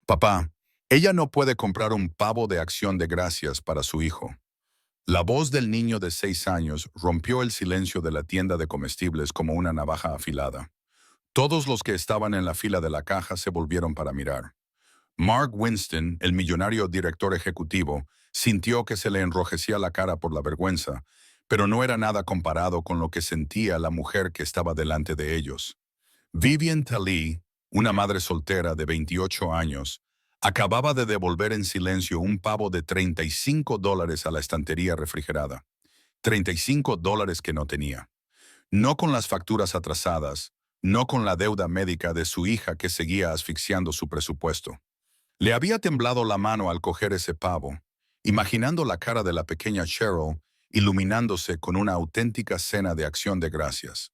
Papá, ella no puede comprar un pavo de acción de gracias para su hijo. La voz del niño de 6 años rompió el silencio de la tienda de comestibles como una navaja afilada. Todos los que estaban en la fila de la caja se volvieron para mirar. Mark Winston, el millonario director ejecutivo, sintió que se le enrojecía la cara por la vergüenza, pero no era nada comparado con lo que sentía la mujer que estaba delante de ellos. Vivian Talley, una madre soltera de 28 años, acababa de devolver en silencio un pavo de $35 a la estantería refrigerada. $35 que no tenía. No con las facturas atrasadas, no con la deuda médica de su hija que seguía asfixiando su presupuesto. Le había temblado la mano al coger ese pavo, imaginando la cara de la pequeña Cheryl iluminándose con una auténtica cena de acción de gracias.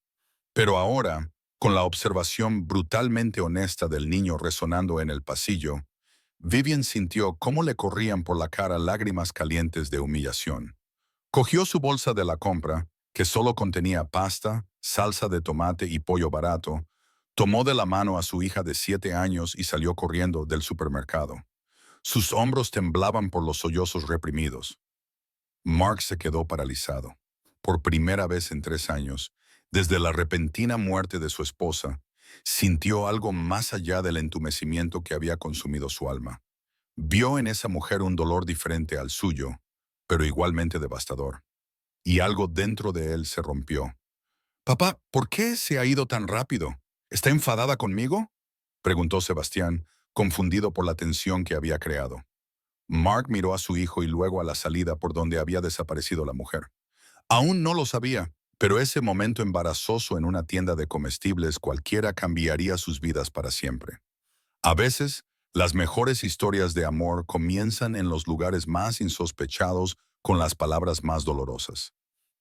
Pero ahora, con la observación brutalmente honesta del niño resonando en el pasillo, Vivian sintió cómo le corrían por la cara lágrimas calientes de humillación. Cogió su bolsa de la compra, que solo contenía pasta, salsa de tomate y pollo barato, tomó de la mano a su hija de 7 años y salió corriendo del supermercado. Sus hombros temblaban por los sollozos reprimidos. Mark se quedó paralizado. Por primera vez en 3 años, desde la repentina muerte de su esposa, sintió algo más allá del entumecimiento que había consumido su alma. Vio en esa mujer un dolor diferente al suyo, pero igualmente devastador. Y algo dentro de él se rompió. «Papá, ¿por qué se ha ido tan rápido? ¿Está enfadada conmigo?», preguntó Sebastián, confundido por la tensión que había creado. Mark miró a su hijo y luego a la salida por donde había desaparecido la mujer. Aún no lo sabía, pero ese momento embarazoso en una tienda de comestibles cualquiera cambiaría sus vidas para siempre. A veces, las mejores historias de amor comienzan en los lugares más insospechados con las palabras más dolorosas.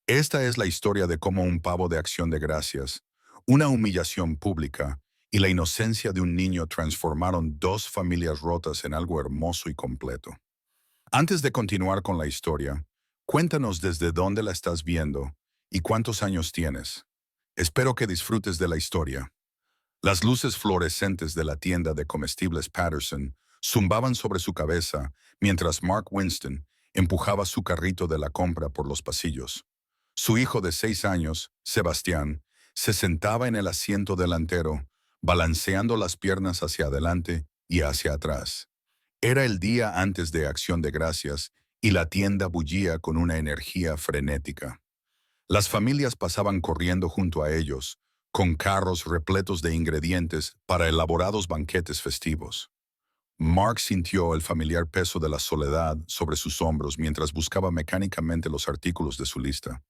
Esta es la historia de cómo un pavo de acción de gracias, una humillación pública y la inocencia de un niño transformaron dos familias rotas en algo hermoso y completo. Antes de continuar con la historia, cuéntanos desde dónde la estás viendo y cuántos años tienes. Espero que disfrutes de la historia. Las luces fluorescentes de la tienda de comestibles Patterson zumbaban sobre su cabeza mientras Mark Winston empujaba su carrito de la compra por los pasillos. Su hijo de 6 años, Sebastián, se sentaba en el asiento delantero, balanceando las piernas hacia adelante y hacia atrás. Era el día antes de Acción de Gracias y la tienda bullía con una energía frenética. Las familias pasaban corriendo junto a ellos, con carros repletos de ingredientes para elaborados banquetes festivos. Mark sintió el familiar peso de la soledad sobre sus hombros mientras buscaba mecánicamente los artículos de su lista.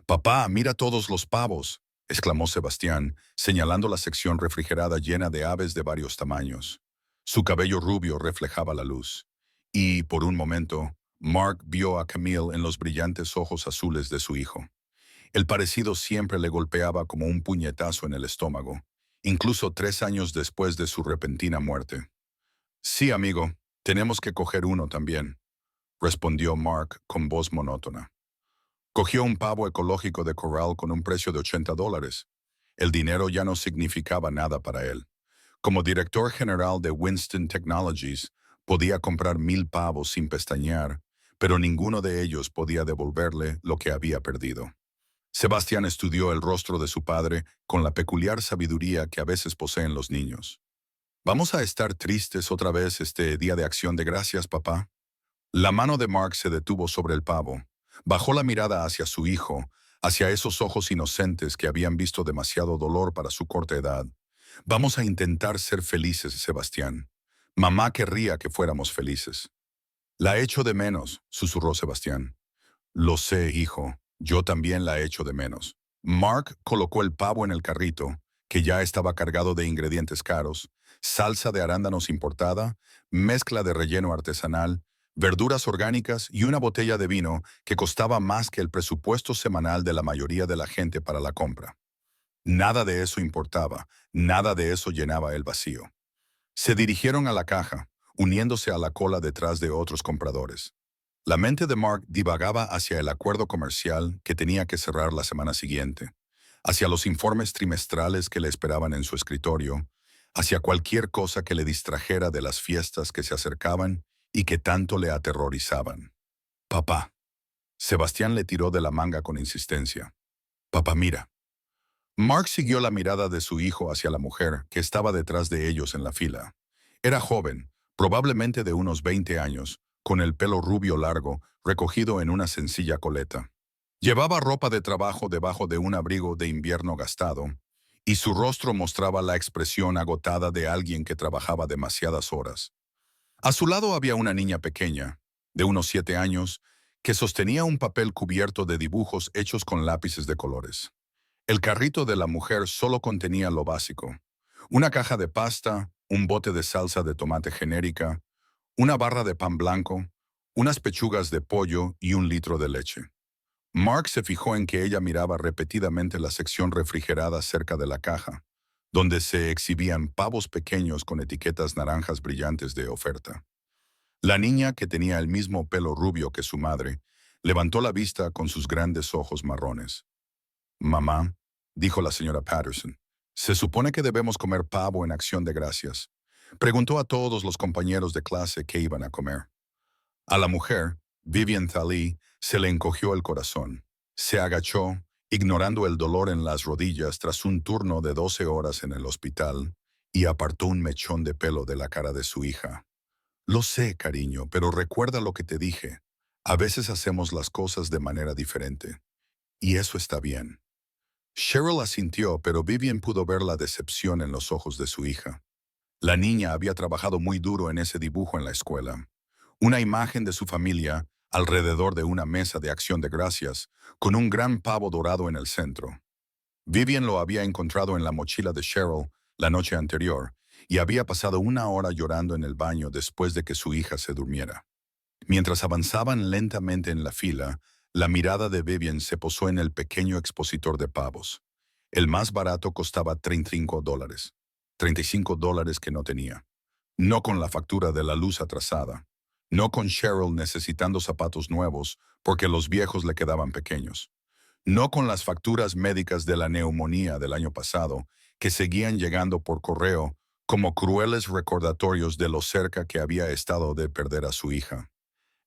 «Papá, mira todos los pavos», exclamó Sebastián, señalando la sección refrigerada llena de aves de varios tamaños. Su cabello rubio reflejaba la luz. Y, por un momento, Mark vio a Camille en los brillantes ojos azules de su hijo. El parecido siempre le golpeaba como un puñetazo en el estómago, incluso 3 años después de su repentina muerte. «Sí, amigo, tenemos que coger uno también», respondió Mark con voz monótona. Cogió un pavo ecológico de corral con un precio de $80. El dinero ya no significaba nada para él. Como director general de Winston Technologies, podía comprar 1000 pavos sin pestañear, pero ninguno de ellos podía devolverle lo que había perdido. Sebastián estudió el rostro de su padre con la peculiar sabiduría que a veces poseen los niños. «¿Vamos a estar tristes otra vez este día de Acción de Gracias, papá?». La mano de Mark se detuvo sobre el pavo. Bajó la mirada hacia su hijo, hacia esos ojos inocentes que habían visto demasiado dolor para su corta edad. «Vamos a intentar ser felices, Sebastián. Mamá querría que fuéramos felices». «La echo de menos», susurró Sebastián. «Lo sé, hijo. Yo también la echo de menos». Mark colocó el pavo en el carrito, que ya estaba cargado de ingredientes caros, salsa de arándanos importada, mezcla de relleno artesanal, verduras orgánicas y una botella de vino que costaba más que el presupuesto semanal de la mayoría de la gente para la compra. Nada de eso importaba, nada de eso llenaba el vacío. Se dirigieron a la caja, uniéndose a la cola detrás de otros compradores. La mente de Mark divagaba hacia el acuerdo comercial que tenía que cerrar la semana siguiente, hacia los informes trimestrales que le esperaban en su escritorio, hacia cualquier cosa que le distrajera de las fiestas que se acercaban y que tanto le aterrorizaban. Papá. Sebastián le tiró de la manga con insistencia. Papá, mira. Mark siguió la mirada de su hijo hacia la mujer que estaba detrás de ellos en la fila. Era joven, probablemente de unos 20 años, con el pelo rubio largo, recogido en una sencilla coleta. Llevaba ropa de trabajo debajo de un abrigo de invierno gastado, y su rostro mostraba la expresión agotada de alguien que trabajaba demasiadas horas. A su lado había una niña pequeña, de unos 7 años, que sostenía un papel cubierto de dibujos hechos con lápices de colores. El carrito de la mujer solo contenía lo básico: una caja de pasta, un bote de salsa de tomate genérica, una barra de pan blanco, unas pechugas de pollo y un litro de leche. Mark se fijó en que ella miraba repetidamente la sección refrigerada cerca de la caja, donde se exhibían pavos pequeños con etiquetas naranjas brillantes de oferta. La niña, que tenía el mismo pelo rubio que su madre, levantó la vista con sus grandes ojos marrones. Mamá, dijo la señora Patterson, se supone que debemos comer pavo en acción de gracias. Preguntó a todos los compañeros de clase qué iban a comer. A la mujer, Vivian Thalí, se le encogió el corazón. Se agachó, ignorando el dolor en las rodillas tras un turno de 12 horas en el hospital, y apartó un mechón de pelo de la cara de su hija. Lo sé, cariño, pero recuerda lo que te dije. A veces hacemos las cosas de manera diferente. Y eso está bien. Cheryl asintió, pero Vivian pudo ver la decepción en los ojos de su hija. La niña había trabajado muy duro en ese dibujo en la escuela. Una imagen de su familia alrededor de una mesa de acción de gracias, con un gran pavo dorado en el centro. Vivian lo había encontrado en la mochila de Cheryl la noche anterior y había pasado una hora llorando en el baño después de que su hija se durmiera. Mientras avanzaban lentamente en la fila, la mirada de Vivian se posó en el pequeño expositor de pavos. El más barato costaba $35. $35 que no tenía. No con la factura de la luz atrasada. No con Cheryl necesitando zapatos nuevos porque los viejos le quedaban pequeños. No con las facturas médicas de la neumonía del año pasado que seguían llegando por correo como crueles recordatorios de lo cerca que había estado de perder a su hija.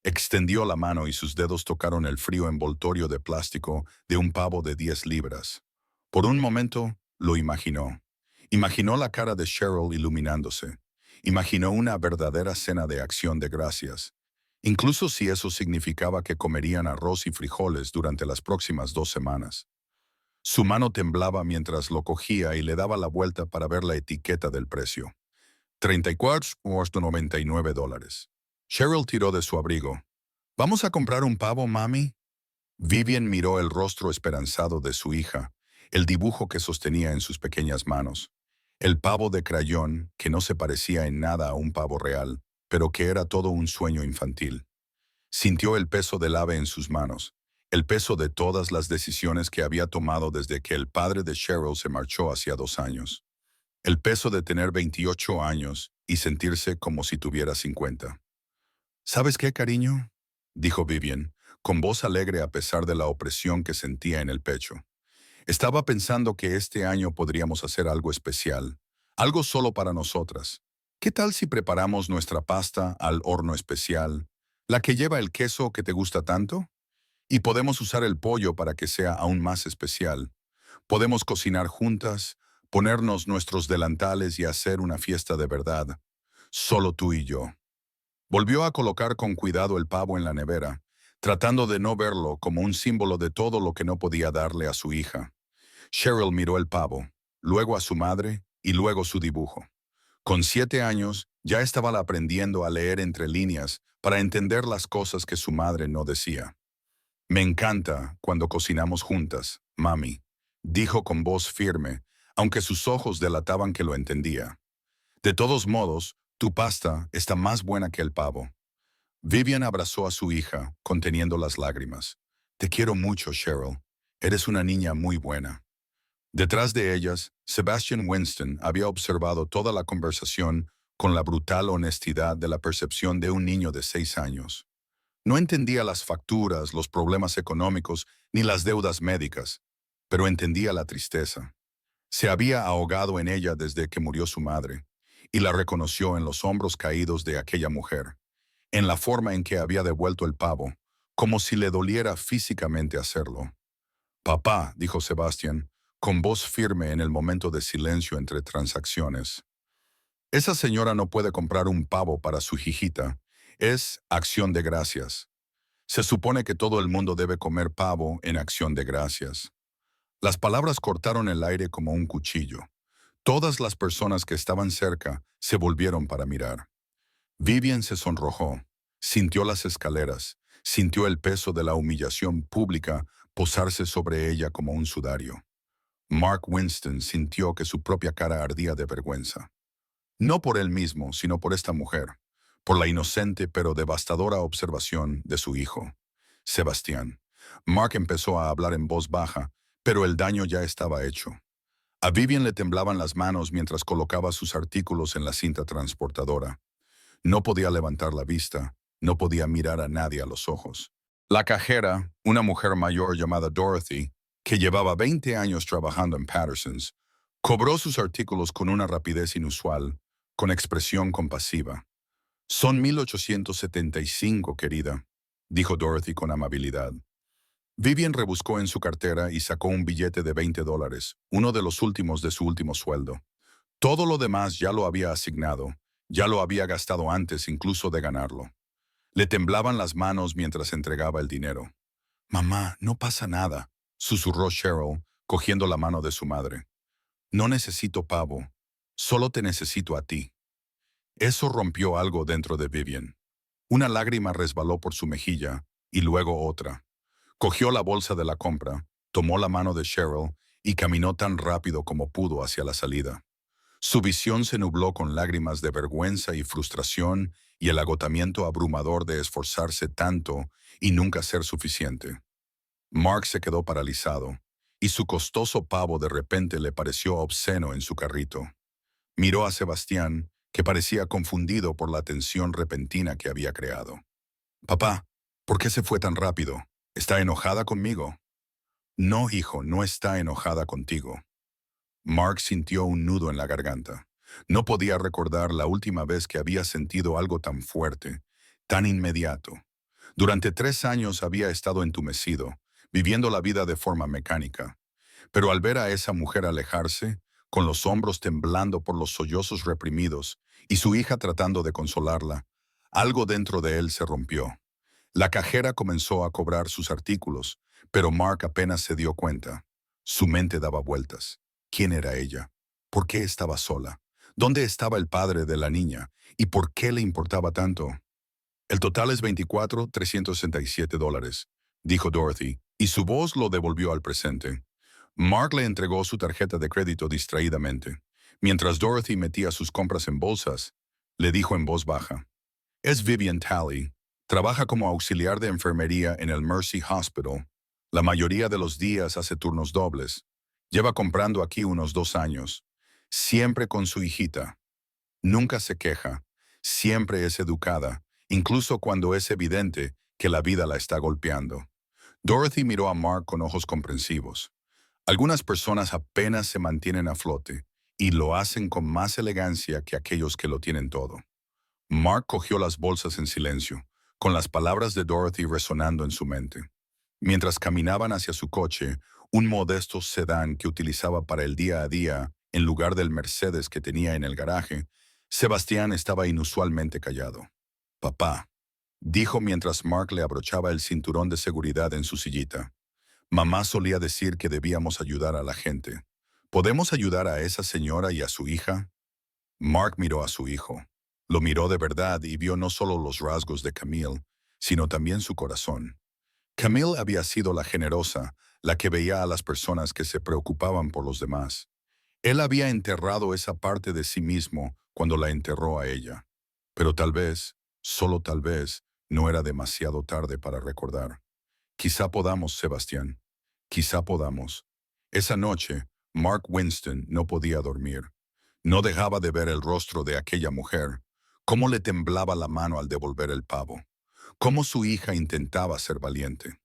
Extendió la mano y sus dedos tocaron el frío envoltorio de plástico de un pavo de 10 libras. Por un momento, lo imaginó. Imaginó la cara de Cheryl iluminándose. Imaginó una verdadera cena de acción de gracias. Incluso si eso significaba que comerían arroz y frijoles durante las próximas 2 semanas. Su mano temblaba mientras lo cogía y le daba la vuelta para ver la etiqueta del precio. $34,99. Cheryl tiró de su abrigo. ¿Vamos a comprar un pavo, mami? Vivian miró el rostro esperanzado de su hija, el dibujo que sostenía en sus pequeñas manos. El pavo de crayón, que no se parecía en nada a un pavo real, pero que era todo un sueño infantil. Sintió el peso del ave en sus manos, el peso de todas las decisiones que había tomado desde que el padre de Cheryl se marchó hacía 2 años. El peso de tener 28 años y sentirse como si tuviera 50. ¿Sabes qué, cariño?, dijo Vivian, con voz alegre a pesar de la opresión que sentía en el pecho. Estaba pensando que este año podríamos hacer algo especial, algo solo para nosotras. ¿Qué tal si preparamos nuestra pasta al horno especial, la que lleva el queso que te gusta tanto? Y podemos usar el pollo para que sea aún más especial. Podemos cocinar juntas, ponernos nuestros delantales y hacer una fiesta de verdad. Solo tú y yo. Volvió a colocar con cuidado el pavo en la nevera, tratando de no verlo como un símbolo de todo lo que no podía darle a su hija. Cheryl miró el pavo, luego a su madre y luego su dibujo. Con 7 años, ya estaba aprendiendo a leer entre líneas para entender las cosas que su madre no decía. Me encanta cuando cocinamos juntas, mami, dijo con voz firme, aunque sus ojos delataban que lo entendía. De todos modos, tu pasta está más buena que el pavo. Vivian abrazó a su hija, conteniendo las lágrimas. Te quiero mucho, Cheryl. Eres una niña muy buena. Detrás de ellas, Sebastian Winston había observado toda la conversación con la brutal honestidad de la percepción de un niño de 6 años. No entendía las facturas, los problemas económicos, ni las deudas médicas, pero entendía la tristeza. Se había ahogado en ella desde que murió su madre, y la reconoció en los hombros caídos de aquella mujer, en la forma en que había devuelto el pavo, como si le doliera físicamente hacerlo. Papá, dijo Sebastián, con voz firme en el momento de silencio entre transacciones. Esa señora no puede comprar un pavo para su hijita. Es acción de gracias. Se supone que todo el mundo debe comer pavo en acción de gracias. Las palabras cortaron el aire como un cuchillo. Todas las personas que estaban cerca se volvieron para mirar. Vivian se sonrojó, sintió las escaleras, sintió el peso de la humillación pública posarse sobre ella como un sudario. Mark Winston sintió que su propia cara ardía de vergüenza. No por él mismo, sino por esta mujer, por la inocente pero devastadora observación de su hijo, Sebastián. Mark empezó a hablar en voz baja, pero el daño ya estaba hecho. A Vivian le temblaban las manos mientras colocaba sus artículos en la cinta transportadora. No podía levantar la vista, no podía mirar a nadie a los ojos. La cajera, una mujer mayor llamada Dorothy, que llevaba 20 años trabajando en Patterson's, cobró sus artículos con una rapidez inusual, con expresión compasiva. «Son 1875, querida», dijo Dorothy con amabilidad. Vivian rebuscó en su cartera y sacó un billete de $20, uno de los últimos de su último sueldo. Todo lo demás ya lo había asignado, ya lo había gastado antes incluso de ganarlo. Le temblaban las manos mientras entregaba el dinero. «Mamá, no pasa nada», susurró Cheryl, cogiendo la mano de su madre. «No necesito pavo, solo te necesito a ti». Eso rompió algo dentro de Vivian. Una lágrima resbaló por su mejilla, y luego otra. Cogió la bolsa de la compra, tomó la mano de Cheryl y caminó tan rápido como pudo hacia la salida. Su visión se nubló con lágrimas de vergüenza y frustración y el agotamiento abrumador de esforzarse tanto y nunca ser suficiente. Mark se quedó paralizado, y su costoso pavo de repente le pareció obsceno en su carrito. Miró a Sebastián, que parecía confundido por la tensión repentina que había creado. «Papá, ¿por qué se fue tan rápido? ¿Está enojada conmigo?» «No, hijo, no está enojada contigo». Mark sintió un nudo en la garganta. No podía recordar la última vez que había sentido algo tan fuerte, tan inmediato. Durante 3 años había estado entumecido, viviendo la vida de forma mecánica. Pero al ver a esa mujer alejarse, con los hombros temblando por los sollozos reprimidos y su hija tratando de consolarla, algo dentro de él se rompió. La cajera comenzó a cobrar sus artículos, pero Mark apenas se dio cuenta. Su mente daba vueltas. ¿Quién era ella? ¿Por qué estaba sola? ¿Dónde estaba el padre de la niña? ¿Y por qué le importaba tanto? «El total es $24,367, dijo Dorothy, y su voz lo devolvió al presente. Mark le entregó su tarjeta de crédito distraídamente. Mientras Dorothy metía sus compras en bolsas, le dijo en voz baja: «Es Vivian Talley. Trabaja como auxiliar de enfermería en el Mercy Hospital. La mayoría de los días hace turnos dobles. Lleva comprando aquí unos 2 años. Siempre con su hijita. Nunca se queja. Siempre es educada, incluso cuando es evidente que la vida la está golpeando». Dorothy miró a Mark con ojos comprensivos. Algunas personas apenas se mantienen a flote y lo hacen con más elegancia que aquellos que lo tienen todo. Mark cogió las bolsas en silencio, con las palabras de Dorothy resonando en su mente. Mientras caminaban hacia su coche, un modesto sedán que utilizaba para el día a día en lugar del Mercedes que tenía en el garaje, Sebastián estaba inusualmente callado. «Papá», dijo mientras Mark le abrochaba el cinturón de seguridad en su sillita. «Mamá solía decir que debíamos ayudar a la gente. ¿Podemos ayudar a esa señora y a su hija?» Mark miró a su hijo. Lo miró de verdad y vio no solo los rasgos de Camille, sino también su corazón. Camille había sido la generosa, la que veía a las personas que se preocupaban por los demás. Él había enterrado esa parte de sí mismo cuando la enterró a ella. Pero tal vez, solo tal vez, no era demasiado tarde para recordar. «Quizá podamos, Sebastián. Quizá podamos». Esa noche, Mark Winston no podía dormir. No dejaba de ver el rostro de aquella mujer, cómo le temblaba la mano al devolver el pavo, cómo su hija intentaba ser valiente.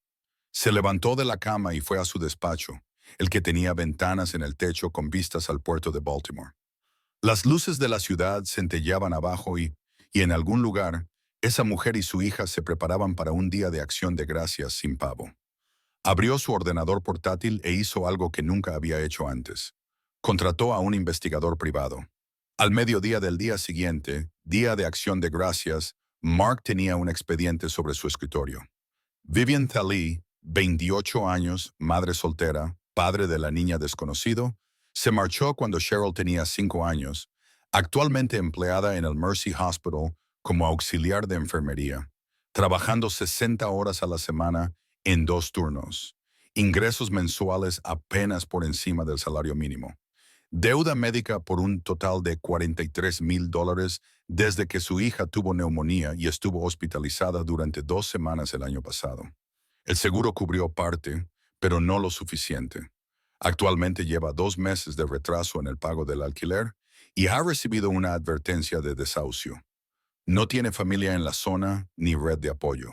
Se levantó de la cama y fue a su despacho, el que tenía ventanas en el techo con vistas al puerto de Baltimore. Las luces de la ciudad centelleaban abajo y en algún lugar, esa mujer y su hija se preparaban para un día de acción de gracias sin pavo. Abrió su ordenador portátil e hizo algo que nunca había hecho antes. Contrató a un investigador privado. Al mediodía del día siguiente, día de acción de gracias, Mark tenía un expediente sobre su escritorio. Vivian Thallee, 28 años, madre soltera, padre de la niña desconocido, se marchó cuando Cheryl tenía 5 años, actualmente empleada en el Mercy Hospital como auxiliar de enfermería, trabajando 60 horas a la semana en 2 turnos, ingresos mensuales apenas por encima del salario mínimo. Deuda médica por un total de $43,000 desde que su hija tuvo neumonía y estuvo hospitalizada durante 2 semanas el año pasado. El seguro cubrió parte, pero no lo suficiente. Actualmente lleva 2 meses de retraso en el pago del alquiler y ha recibido una advertencia de desahucio. No tiene familia en la zona ni red de apoyo.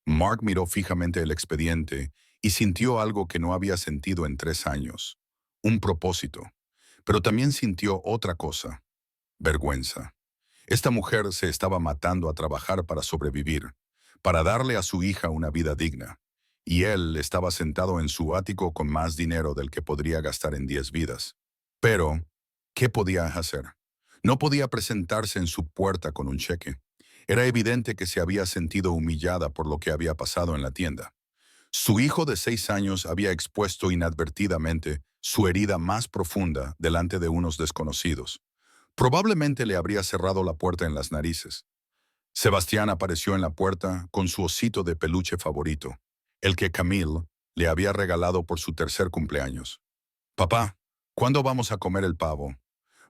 Mark miró fijamente el expediente y sintió algo que no había sentido en 3 años. Un propósito. Pero también sintió otra cosa, vergüenza. Esta mujer se estaba matando a trabajar para sobrevivir, para darle a su hija una vida digna. Y él estaba sentado en su ático con más dinero del que podría gastar en 10 vidas. Pero, ¿qué podía hacer? No podía presentarse en su puerta con un cheque. Era evidente que se había sentido humillada por lo que había pasado en la tienda. Su hijo de 6 años había expuesto inadvertidamente su herida más profunda delante de unos desconocidos. Probablemente le habría cerrado la puerta en las narices. Sebastián apareció en la puerta con su osito de peluche favorito, el que Camille le había regalado por su tercer cumpleaños. «Papá, ¿cuándo vamos a comer el pavo?»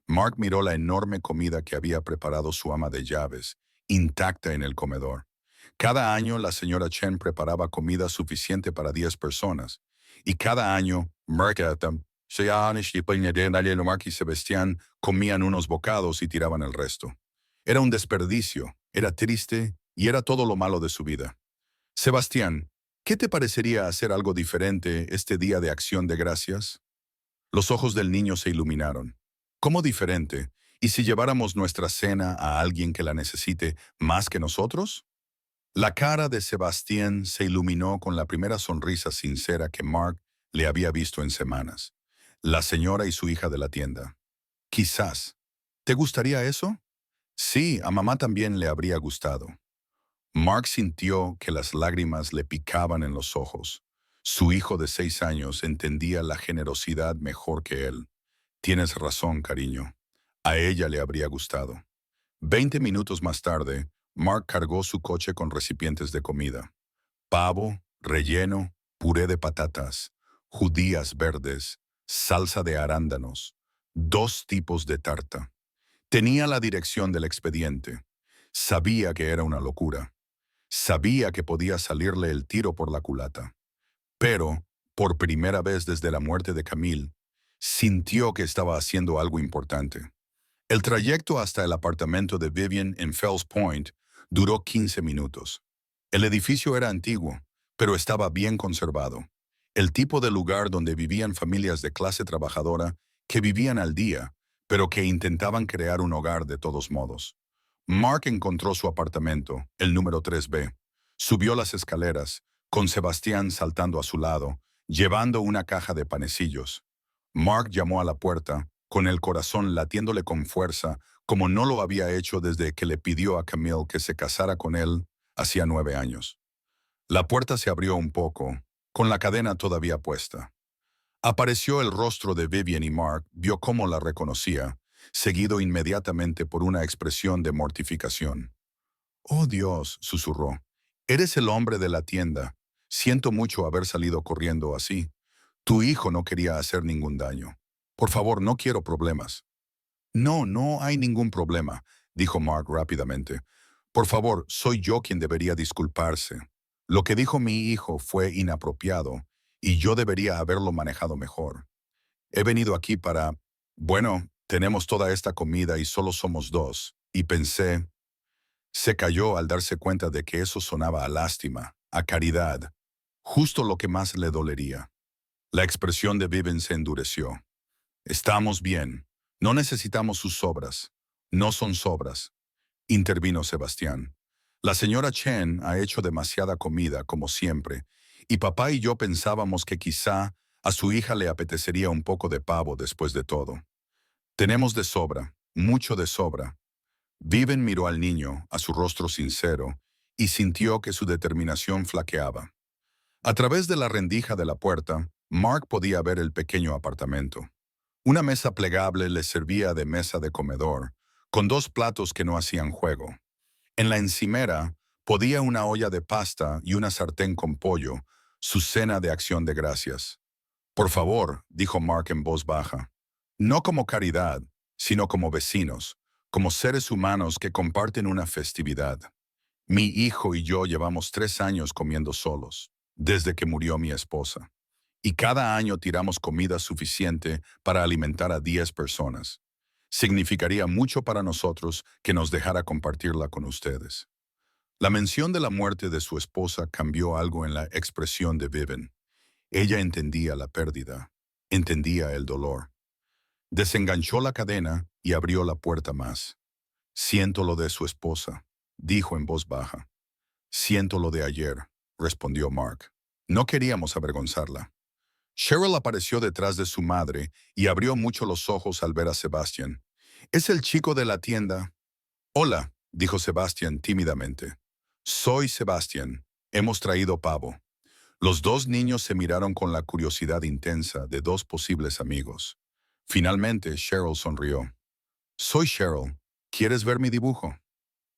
Mark miró la enorme comida que había preparado su ama de llaves, intacta en el comedor. Cada año la señora Chen preparaba comida suficiente para 10 personas, y cada año Mark y Sebastián comían unos bocados y tiraban el resto. Era un desperdicio, era triste y era todo lo malo de su vida. Sebastián, ¿qué te parecería hacer algo diferente este día de acción de gracias? Los ojos del niño se iluminaron. ¿Cómo diferente? ¿Y si lleváramos nuestra cena a alguien que la necesite más que nosotros? La cara de Sebastián se iluminó con la primera sonrisa sincera que Mark le había visto en semanas. La señora y su hija de la tienda. Quizás. ¿Te gustaría eso? Sí, a mamá también le habría gustado. Mark sintió que las lágrimas le picaban en los ojos. Su hijo de 6 años entendía la generosidad mejor que él. Tienes razón, cariño. A ella le habría gustado. 20 minutos más tarde, Mark cargó su coche con recipientes de comida. Pavo, relleno, puré de patatas, judías verdes, salsa de arándanos, 2 tipos de tarta. Tenía la dirección del expediente. Sabía que era una locura. Sabía que podía salirle el tiro por la culata. Pero, por primera vez desde la muerte de Camille, sintió que estaba haciendo algo importante. El trayecto hasta el apartamento de Vivian en Fells Point duró 15 minutos. El edificio era antiguo, pero estaba bien conservado. El tipo de lugar donde vivían familias de clase trabajadora que vivían al día, pero que intentaban crear un hogar de todos modos. Mark encontró su apartamento, el número 3B. Subió las escaleras, con Sebastián saltando a su lado, llevando una caja de panecillos. Mark llamó a la puerta, con el corazón latiéndole con fuerza, como no lo había hecho desde que le pidió a Camille que se casara con él hacía 9 años. La puerta se abrió un poco, con la cadena todavía puesta. Apareció el rostro de Vivian y Mark vio cómo la reconocía, seguido inmediatamente por una expresión de mortificación. «Oh Dios», susurró, «eres el hombre de la tienda. Siento mucho haber salido corriendo así. Tu hijo no quería hacer ningún daño. Por favor, no quiero problemas». «No, no hay ningún problema», dijo Mark rápidamente. «Por favor, soy yo quien debería disculparse. Lo que dijo mi hijo fue inapropiado y yo debería haberlo manejado mejor. He venido aquí para... Bueno, tenemos toda esta comida y solo somos 2, y pensé...» Se calló al darse cuenta de que eso sonaba a lástima, a caridad, justo lo que más le dolería. La expresión de Vivian se endureció. Estamos bien. No necesitamos sus sobras. No son sobras, intervino Sebastián. La señora Chen ha hecho demasiada comida, como siempre, y papá y yo pensábamos que quizá a su hija le apetecería un poco de pavo después de todo. Tenemos de sobra, mucho de sobra. Viven miró al niño, a su rostro sincero, y sintió que su determinación flaqueaba. A través de la rendija de la puerta, Mark podía ver el pequeño apartamento. Una mesa plegable le servía de mesa de comedor, con dos platos que no hacían juego. En la encimera podía una olla de pasta y una sartén con pollo, su cena de acción de gracias. Por favor, dijo Mark en voz baja, no como caridad, sino como vecinos, como seres humanos que comparten una festividad. Mi hijo y yo llevamos 3 años comiendo solos, desde que murió mi esposa. Y cada año tiramos comida suficiente para alimentar a 10 personas. Significaría mucho para nosotros que nos dejara compartirla con ustedes. La mención de la muerte de su esposa cambió algo en la expresión de Vivian. Ella entendía la pérdida, entendía el dolor. Desenganchó la cadena y abrió la puerta más. Siento lo de su esposa, dijo en voz baja. Siento lo de ayer, respondió Mark. No queríamos avergonzarla. Cheryl apareció detrás de su madre y abrió mucho los ojos al ver a Sebastian. ¿Es el chico de la tienda? Hola, dijo Sebastian tímidamente. Soy Sebastian. Hemos traído pavo. Los dos niños se miraron con la curiosidad intensa de dos posibles amigos. Finalmente, Cheryl sonrió. Soy Cheryl. ¿Quieres ver mi dibujo?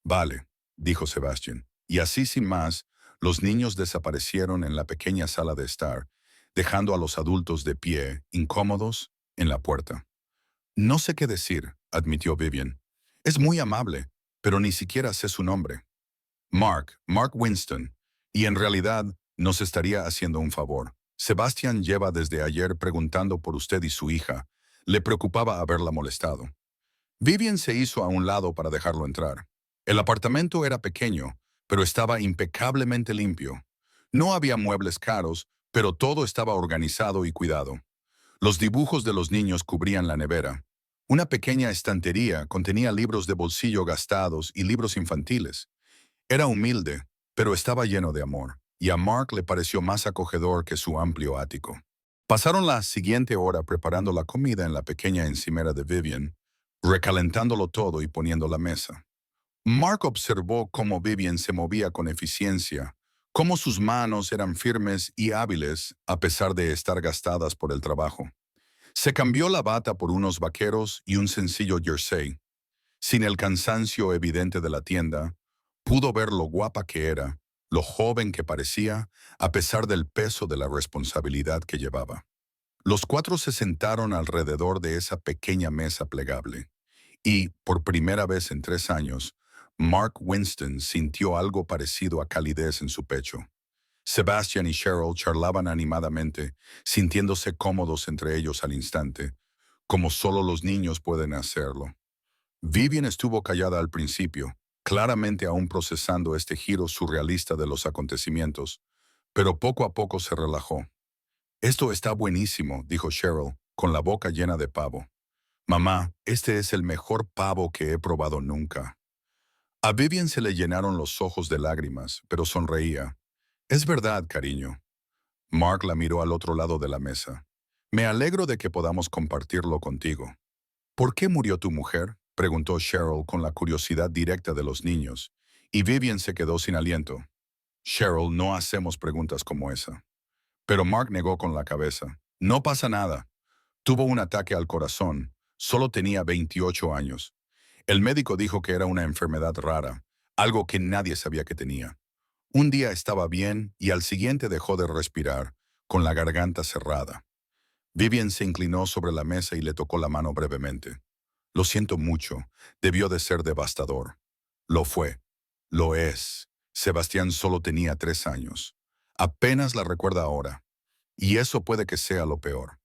Vale, dijo Sebastian. Y así sin más, los niños desaparecieron en la pequeña sala de estar, dejando a los adultos de pie, incómodos, en la puerta. No sé qué decir, admitió Vivian. Es muy amable, pero ni siquiera sé su nombre. Mark Winston. Y en realidad nos estaría haciendo un favor. Sebastian lleva desde ayer preguntando por usted y su hija. Le preocupaba haberla molestado. Vivian se hizo a un lado para dejarlo entrar. El apartamento era pequeño, pero estaba impecablemente limpio. No había muebles caros, pero todo estaba organizado y cuidado. Los dibujos de los niños cubrían la nevera. Una pequeña estantería contenía libros de bolsillo gastados y libros infantiles. Era humilde, pero estaba lleno de amor, y a Mark le pareció más acogedor que su amplio ático. Pasaron la siguiente hora preparando la comida en la pequeña encimera de Vivian, recalentándolo todo y poniendo la mesa. Mark observó cómo Vivian se movía con eficiencia, cómo sus manos eran firmes y hábiles a pesar de estar gastadas por el trabajo. Se cambió la bata por unos vaqueros y un sencillo jersey. Sin el cansancio evidente de la tienda, pudo ver lo guapa que era, lo joven que parecía, a pesar del peso de la responsabilidad que llevaba. Los cuatro se sentaron alrededor de esa pequeña mesa plegable, y, por primera vez en 3 años, Mark Winston sintió algo parecido a calidez en su pecho. Sebastian y Cheryl charlaban animadamente, sintiéndose cómodos entre ellos al instante, como solo los niños pueden hacerlo. Vivian estuvo callada al principio, claramente aún procesando este giro surrealista de los acontecimientos, pero poco a poco se relajó. Esto está buenísimo, dijo Cheryl, con la boca llena de pavo. Mamá, este es el mejor pavo que he probado nunca. A Vivian se le llenaron los ojos de lágrimas, pero sonreía. Es verdad, cariño. Mark la miró al otro lado de la mesa. Me alegro de que podamos compartirlo contigo. ¿Por qué murió tu mujer?, preguntó Cheryl con la curiosidad directa de los niños, y Vivian se quedó sin aliento. Cheryl, no hacemos preguntas como esa. Pero Mark negó con la cabeza. No pasa nada. Tuvo un ataque al corazón. Solo tenía 28 años. El médico dijo que era una enfermedad rara, algo que nadie sabía que tenía. Un día estaba bien y al siguiente dejó de respirar, con la garganta cerrada. Vivian se inclinó sobre la mesa y le tocó la mano brevemente. Lo siento mucho, debió de ser devastador. Lo fue. Lo es. Sebastián solo tenía 3 años. Apenas la recuerda ahora. Y eso puede que sea lo peor.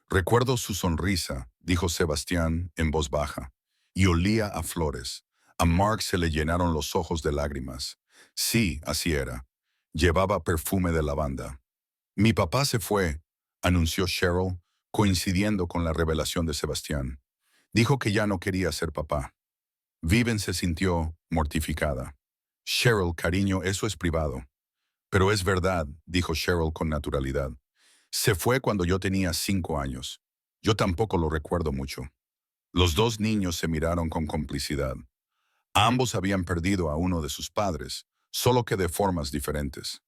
Recuerdo su sonrisa, dijo Sebastián en voz baja, y olía a flores. A Mark se le llenaron los ojos de lágrimas. Sí, así era. Llevaba perfume de lavanda. Mi papá se fue. anunció Cheryl, coincidiendo con la revelación de Sebastián. Dijo que ya no quería ser papá. Vivian se sintió mortificada. Cheryl, cariño, eso es privado. Pero es verdad, dijo Cheryl con naturalidad. Se fue cuando yo tenía 5 años. Yo tampoco lo recuerdo mucho. Los dos niños se miraron con complicidad. Ambos habían perdido a uno de sus padres, solo que de formas diferentes.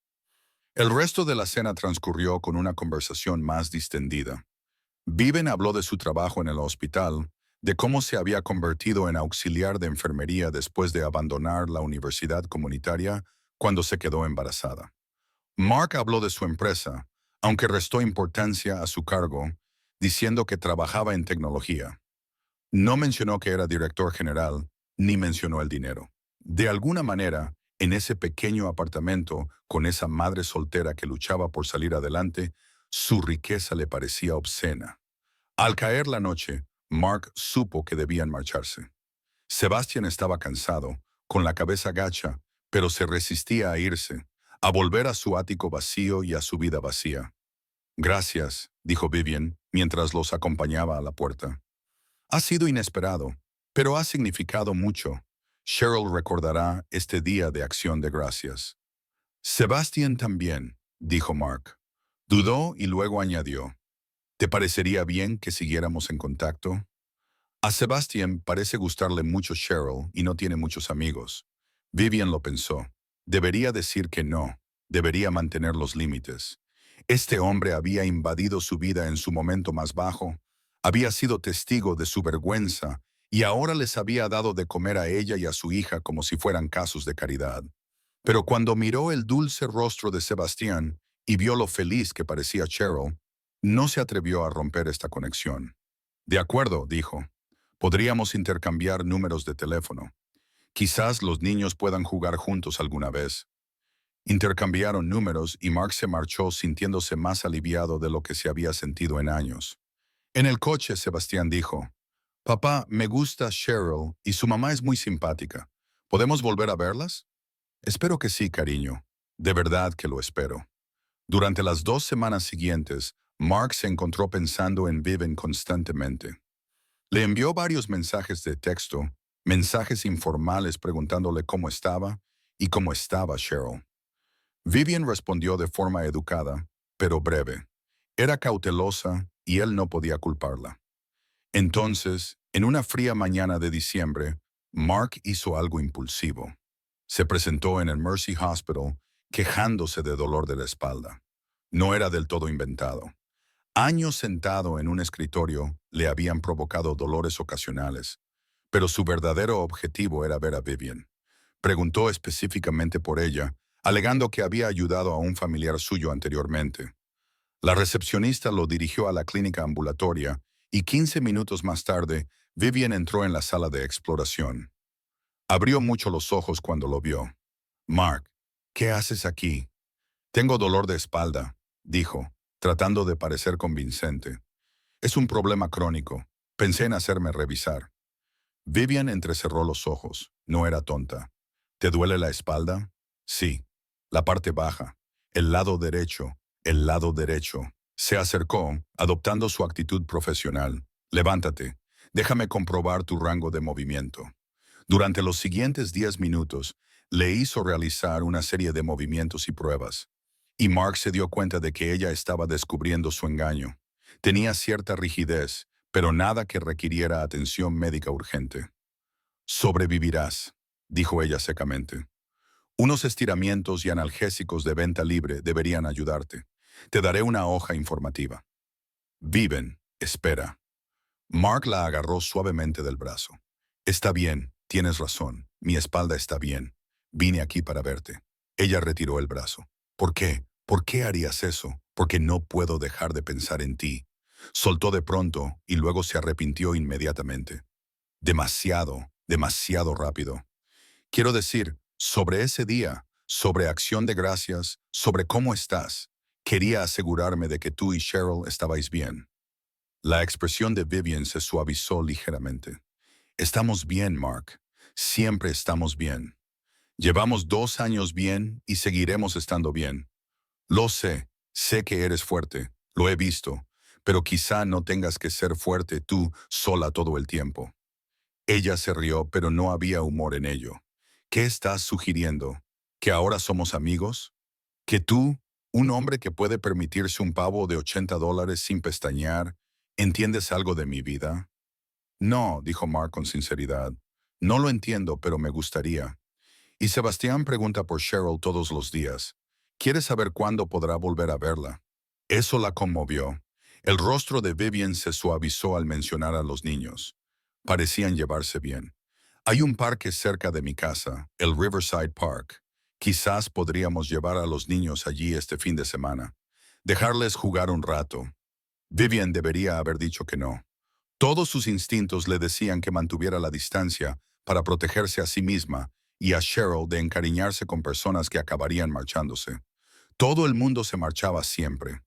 El resto de la cena transcurrió con una conversación más distendida. Vivian habló de su trabajo en el hospital, de cómo se había convertido en auxiliar de enfermería después de abandonar la universidad comunitaria cuando se quedó embarazada. Mark habló de su empresa, aunque restó importancia a su cargo, diciendo que trabajaba en tecnología. No mencionó que era director general, ni mencionó el dinero. De alguna manera, en ese pequeño apartamento, con esa madre soltera que luchaba por salir adelante, su riqueza le parecía obscena. Al caer la noche, Mark supo que debían marcharse. Sebastian estaba cansado, con la cabeza gacha, pero se resistía a irse, a volver a su ático vacío y a su vida vacía. Gracias, dijo Vivian, mientras los acompañaba a la puerta. Ha sido inesperado, pero ha significado mucho. Cheryl recordará este día de acción de gracias. Sebastian también, dijo Mark. Dudó y luego añadió. ¿Te parecería bien que siguiéramos en contacto? A Sebastian parece gustarle mucho Cheryl y no tiene muchos amigos. Vivian lo pensó. Debería decir que no. Debería mantener los límites. Este hombre había invadido su vida en su momento más bajo, había sido testigo de su vergüenza y ahora les había dado de comer a ella y a su hija como si fueran casos de caridad. Pero cuando miró el dulce rostro de Sebastián y vio lo feliz que parecía Cheryl, no se atrevió a romper esta conexión. De acuerdo, dijo. Podríamos intercambiar números de teléfono. Quizás los niños puedan jugar juntos alguna vez. Intercambiaron números y Mark se marchó sintiéndose más aliviado de lo que se había sentido en años. En el coche, Sebastián dijo, «Papá, me gusta Cheryl y su mamá es muy simpática. ¿Podemos volver a verlas?» «Espero que sí, cariño. De verdad que lo espero». Durante las 2 semanas siguientes, Mark se encontró pensando en Vivian constantemente. Le envió varios mensajes de texto, mensajes informales preguntándole cómo estaba y cómo estaba Cheryl. Vivian respondió de forma educada, pero breve. Era cautelosa y él no podía culparla. Entonces, en una fría mañana de diciembre, Mark hizo algo impulsivo. Se presentó en el Mercy Hospital quejándose de dolor de la espalda. No era del todo inventado. Años sentado en un escritorio le habían provocado dolores ocasionales, pero su verdadero objetivo era ver a Vivian. Preguntó específicamente por ella, alegando que había ayudado a un familiar suyo anteriormente. La recepcionista lo dirigió a la clínica ambulatoria y 15 minutos más tarde, Vivian entró en la sala de exploración. Abrió mucho los ojos cuando lo vio. «Mark, ¿qué haces aquí?» «Tengo dolor de espalda», dijo, tratando de parecer convincente. «Es un problema crónico. Pensé en hacerme revisar». Vivian entrecerró los ojos. No era tonta. «¿Te duele la espalda?» «Sí. La parte baja. El lado derecho. El lado derecho». Se acercó, adoptando su actitud profesional. «Levántate. Déjame comprobar tu rango de movimiento». Durante los siguientes 10 minutos, le hizo realizar una serie de movimientos y pruebas. Y Mark se dio cuenta de que ella estaba descubriendo su engaño. Tenía cierta rigidez, pero nada que requiriera atención médica urgente. «Sobrevivirás», dijo ella secamente. «Unos estiramientos y analgésicos de venta libre deberían ayudarte. Te daré una hoja informativa». «Viven, espera». Mark la agarró suavemente del brazo. «Está bien, tienes razón. Mi espalda está bien. Vine aquí para verte». Ella retiró el brazo. «¿Por qué? ¿Por qué harías eso? Porque no puedo dejar de pensar en ti». Soltó de pronto y luego se arrepintió inmediatamente. Demasiado, demasiado rápido. Quiero decir, sobre ese día, sobre acción de gracias, sobre cómo estás. Quería asegurarme de que tú y Cheryl estabais bien. La expresión de Vivian se suavizó ligeramente. «Estamos bien, Mark. Siempre estamos bien. Llevamos 2 años bien y seguiremos estando bien. Lo sé, sé que eres fuerte. Lo he visto, pero quizá no tengas que ser fuerte tú sola todo el tiempo. Ella se rió, pero no había humor en ello. ¿Qué estás sugiriendo? ¿Que ahora somos amigos? ¿Que tú, un hombre que puede permitirse un pavo de $80 sin pestañear, entiendes algo de mi vida? No, dijo Mark con sinceridad. No lo entiendo, pero me gustaría. Y Sebastián pregunta por Cheryl todos los días. Quiere saber cuándo podrá volver a verla. Eso la conmovió. El rostro de Vivian se suavizó al mencionar a los niños. Parecían llevarse bien. Hay un parque cerca de mi casa, el Riverside Park. Quizás podríamos llevar a los niños allí este fin de semana. Dejarles jugar un rato. Vivian debería haber dicho que no. Todos sus instintos le decían que mantuviera la distancia para protegerse a sí misma y a Cheryl de encariñarse con personas que acabarían marchándose. Todo el mundo se marchaba siempre.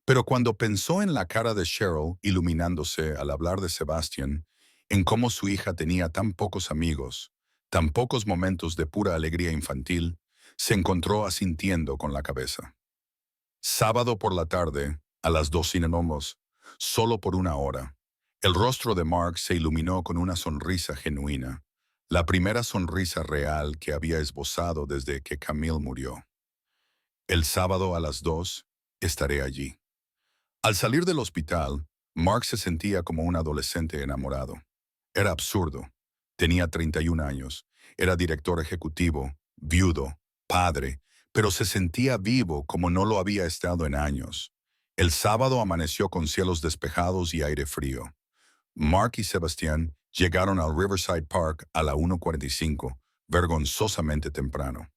Pero cuando pensó en la cara de Cheryl iluminándose al hablar de Sebastian, en cómo su hija tenía tan pocos amigos, tan pocos momentos de pura alegría infantil, se encontró asintiendo con la cabeza. Sábado por la tarde, a las 2 sin nomos, solo por una hora, el rostro de Mark se iluminó con una sonrisa genuina, la primera sonrisa real que había esbozado desde que Camille murió. El sábado a las 2 estaré allí. Al salir del hospital, Mark se sentía como un adolescente enamorado. Era absurdo. Tenía 31 años, era director ejecutivo, viudo, padre, pero se sentía vivo como no lo había estado en años. El sábado amaneció con cielos despejados y aire frío. Mark y Sebastián llegaron al Riverside Park a la 1:45, vergonzosamente temprano.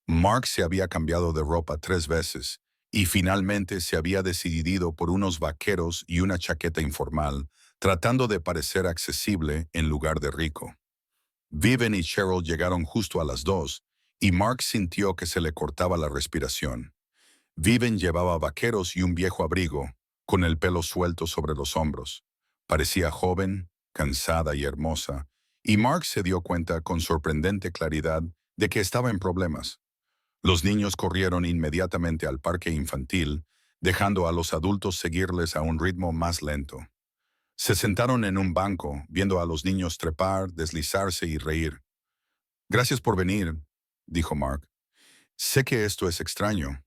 Mark se había cambiado de ropa 3 veces y finalmente se había decidido por unos vaqueros y una chaqueta informal, tratando de parecer accesible en lugar de rico. Vivian y Cheryl llegaron justo a las 2 y Mark sintió que se le cortaba la respiración. Vivian llevaba vaqueros y un viejo abrigo, con el pelo suelto sobre los hombros. Parecía joven, cansada y hermosa, y Mark se dio cuenta con sorprendente claridad de que estaba en problemas. Los niños corrieron inmediatamente al parque infantil, dejando a los adultos seguirles a un ritmo más lento. Se sentaron en un banco, viendo a los niños trepar, deslizarse y reír. Gracias por venir, dijo Mark. Sé que esto es extraño.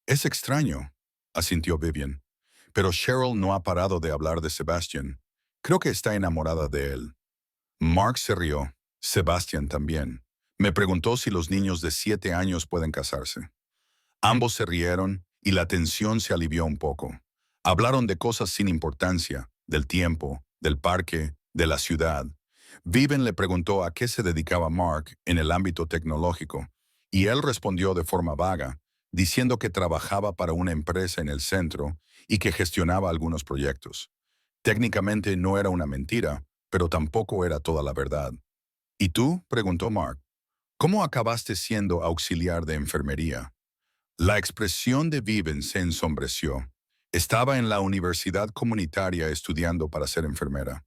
Es extraño, asintió Vivian. Pero Cheryl no ha parado de hablar de Sebastian. Creo que está enamorada de él. Mark se rió. Sebastian también. Me preguntó si los niños de 7 años pueden casarse. Ambos se rieron y la tensión se alivió un poco. Hablaron de cosas sin importancia, del tiempo, del parque, de la ciudad. Vivian le preguntó a qué se dedicaba Mark en el ámbito tecnológico, y él respondió de forma vaga, diciendo que trabajaba para una empresa en el centro y que gestionaba algunos proyectos. Técnicamente no era una mentira, pero tampoco era toda la verdad. ¿Y tú?, preguntó Mark. ¿Cómo acabaste siendo auxiliar de enfermería? La expresión de Vivian se ensombreció. Estaba en la universidad comunitaria estudiando para ser enfermera.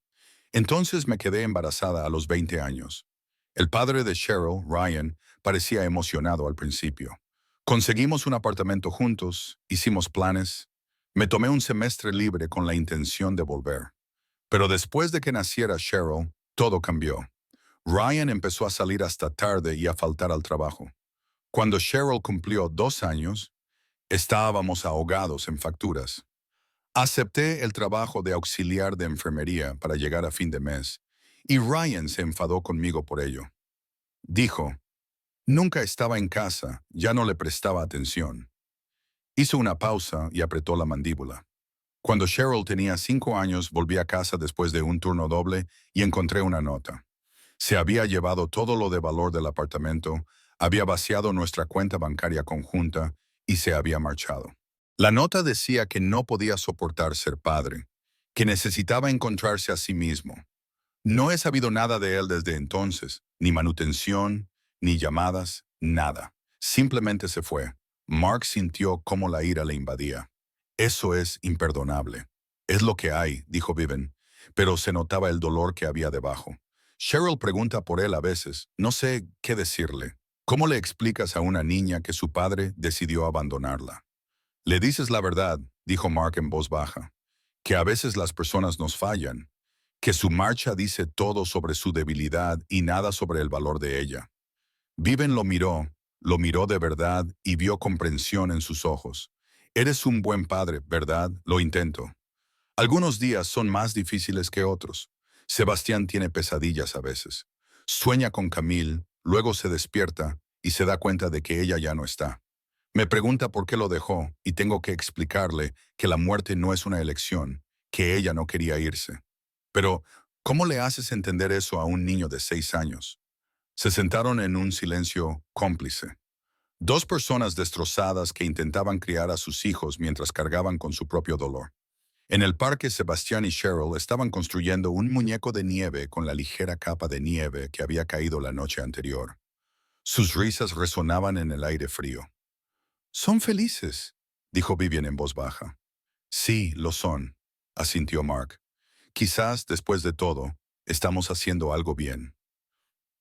Entonces me quedé embarazada a los 20 años. El padre de Cheryl, Ryan, parecía emocionado al principio. Conseguimos un apartamento juntos, hicimos planes. Me tomé un semestre libre con la intención de volver. Pero después de que naciera Cheryl, todo cambió. Ryan empezó a salir hasta tarde y a faltar al trabajo. Cuando Cheryl cumplió 2 años, estábamos ahogados en facturas. Acepté el trabajo de auxiliar de enfermería para llegar a fin de mes, y Ryan se enfadó conmigo por ello. Dijo, nunca estaba en casa, ya no le prestaba atención. Hizo una pausa y apretó la mandíbula. Cuando Cheryl tenía 5 años, volví a casa después de un turno doble y encontré una nota. Se había llevado todo lo de valor del apartamento, había vaciado nuestra cuenta bancaria conjunta y se había marchado. La nota decía que no podía soportar ser padre, que necesitaba encontrarse a sí mismo. No he sabido nada de él desde entonces, ni manutención, ni llamadas, nada. Simplemente se fue. Mark sintió cómo la ira le invadía. Eso es imperdonable. Es lo que hay, dijo Vivian, pero se notaba el dolor que había debajo. Cheryl pregunta por él a veces. No sé qué decirle. ¿Cómo le explicas a una niña que su padre decidió abandonarla? Le dices la verdad, dijo Mark en voz baja, que a veces las personas nos fallan, que su marcha dice todo sobre su debilidad y nada sobre el valor de ella. Vivian lo miró de verdad y vio comprensión en sus ojos. Eres un buen padre, ¿verdad? Lo intento. Algunos días son más difíciles que otros. Sebastián tiene pesadillas a veces. Sueña con Camille, luego se despierta y se da cuenta de que ella ya no está. Me pregunta por qué lo dejó y tengo que explicarle que la muerte no es una elección, que ella no quería irse. Pero, ¿cómo le haces entender eso a un niño de 6 años? Se sentaron en un silencio cómplice. Dos personas destrozadas que intentaban criar a sus hijos mientras cargaban con su propio dolor. En el parque, Sebastián y Cheryl estaban construyendo un muñeco de nieve con la ligera capa de nieve que había caído la noche anterior. Sus risas resonaban en el aire frío. «Son felices», dijo Vivian en voz baja. «Sí, lo son», asintió Mark. «Quizás, después de todo, estamos haciendo algo bien».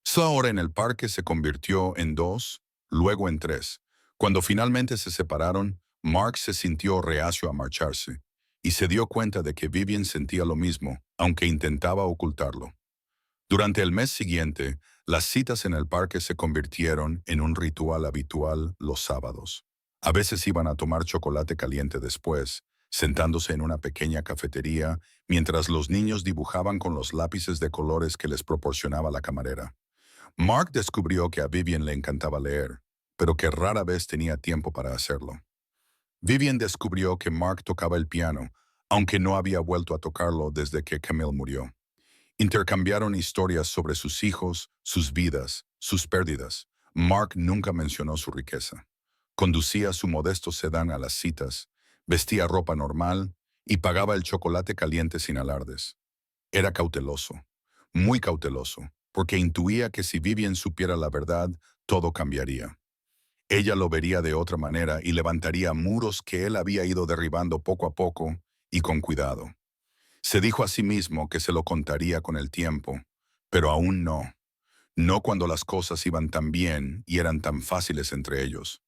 Su hora en el parque se convirtió en 2, luego en 3. Cuando finalmente se separaron, Mark se sintió reacio a marcharse y se dio cuenta de que Vivian sentía lo mismo, aunque intentaba ocultarlo. Durante el mes siguiente, las citas en el parque se convirtieron en un ritual habitual los sábados. A veces iban a tomar chocolate caliente después, sentándose en una pequeña cafetería mientras los niños dibujaban con los lápices de colores que les proporcionaba la camarera. Mark descubrió que a Vivian le encantaba leer, pero que rara vez tenía tiempo para hacerlo. Vivian descubrió que Mark tocaba el piano, aunque no había vuelto a tocarlo desde que Camille murió. Intercambiaron historias sobre sus hijos, sus vidas, sus pérdidas. Mark nunca mencionó su riqueza. Conducía su modesto sedán a las citas, vestía ropa normal y pagaba el chocolate caliente sin alardes. Era cauteloso, muy cauteloso, porque intuía que si Vivian supiera la verdad, todo cambiaría. Ella lo vería de otra manera y levantaría muros que él había ido derribando poco a poco y con cuidado. Se dijo a sí mismo que se lo contaría con el tiempo, pero aún no. No cuando las cosas iban tan bien y eran tan fáciles entre ellos.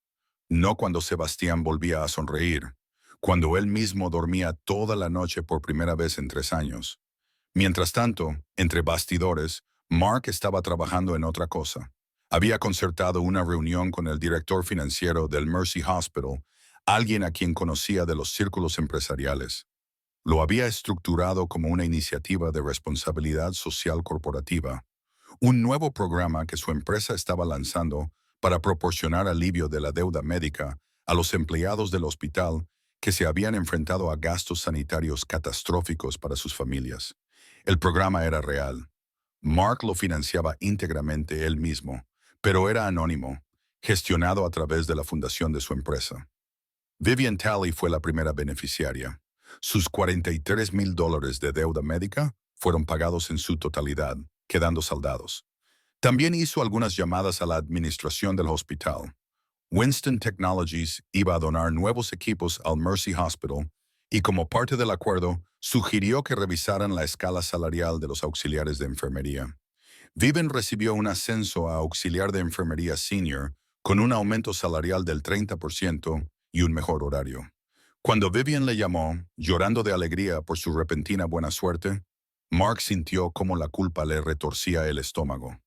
No cuando Sebastián volvía a sonreír, cuando él mismo dormía toda la noche por primera vez en 3 años. Mientras tanto, entre bastidores, Mark estaba trabajando en otra cosa. Había concertado una reunión con el director financiero del Mercy Hospital, alguien a quien conocía de los círculos empresariales. Lo había estructurado como una iniciativa de responsabilidad social corporativa, un nuevo programa que su empresa estaba lanzando para proporcionar alivio de la deuda médica a los empleados del hospital que se habían enfrentado a gastos sanitarios catastróficos para sus familias. El programa era real. Mark lo financiaba íntegramente él mismo, pero era anónimo, gestionado a través de la fundación de su empresa. Vivian Talley fue la primera beneficiaria. Sus $43,000 de deuda médica fueron pagados en su totalidad, quedando saldados. También hizo algunas llamadas a la administración del hospital. Winston Technologies iba a donar nuevos equipos al Mercy Hospital y como parte del acuerdo, sugirió que revisaran la escala salarial de los auxiliares de enfermería. Vivian recibió un ascenso a auxiliar de enfermería senior con un aumento salarial del 30% y un mejor horario. Cuando Vivian le llamó, llorando de alegría por su repentina buena suerte, Mark sintió cómo la culpa le retorcía el estómago.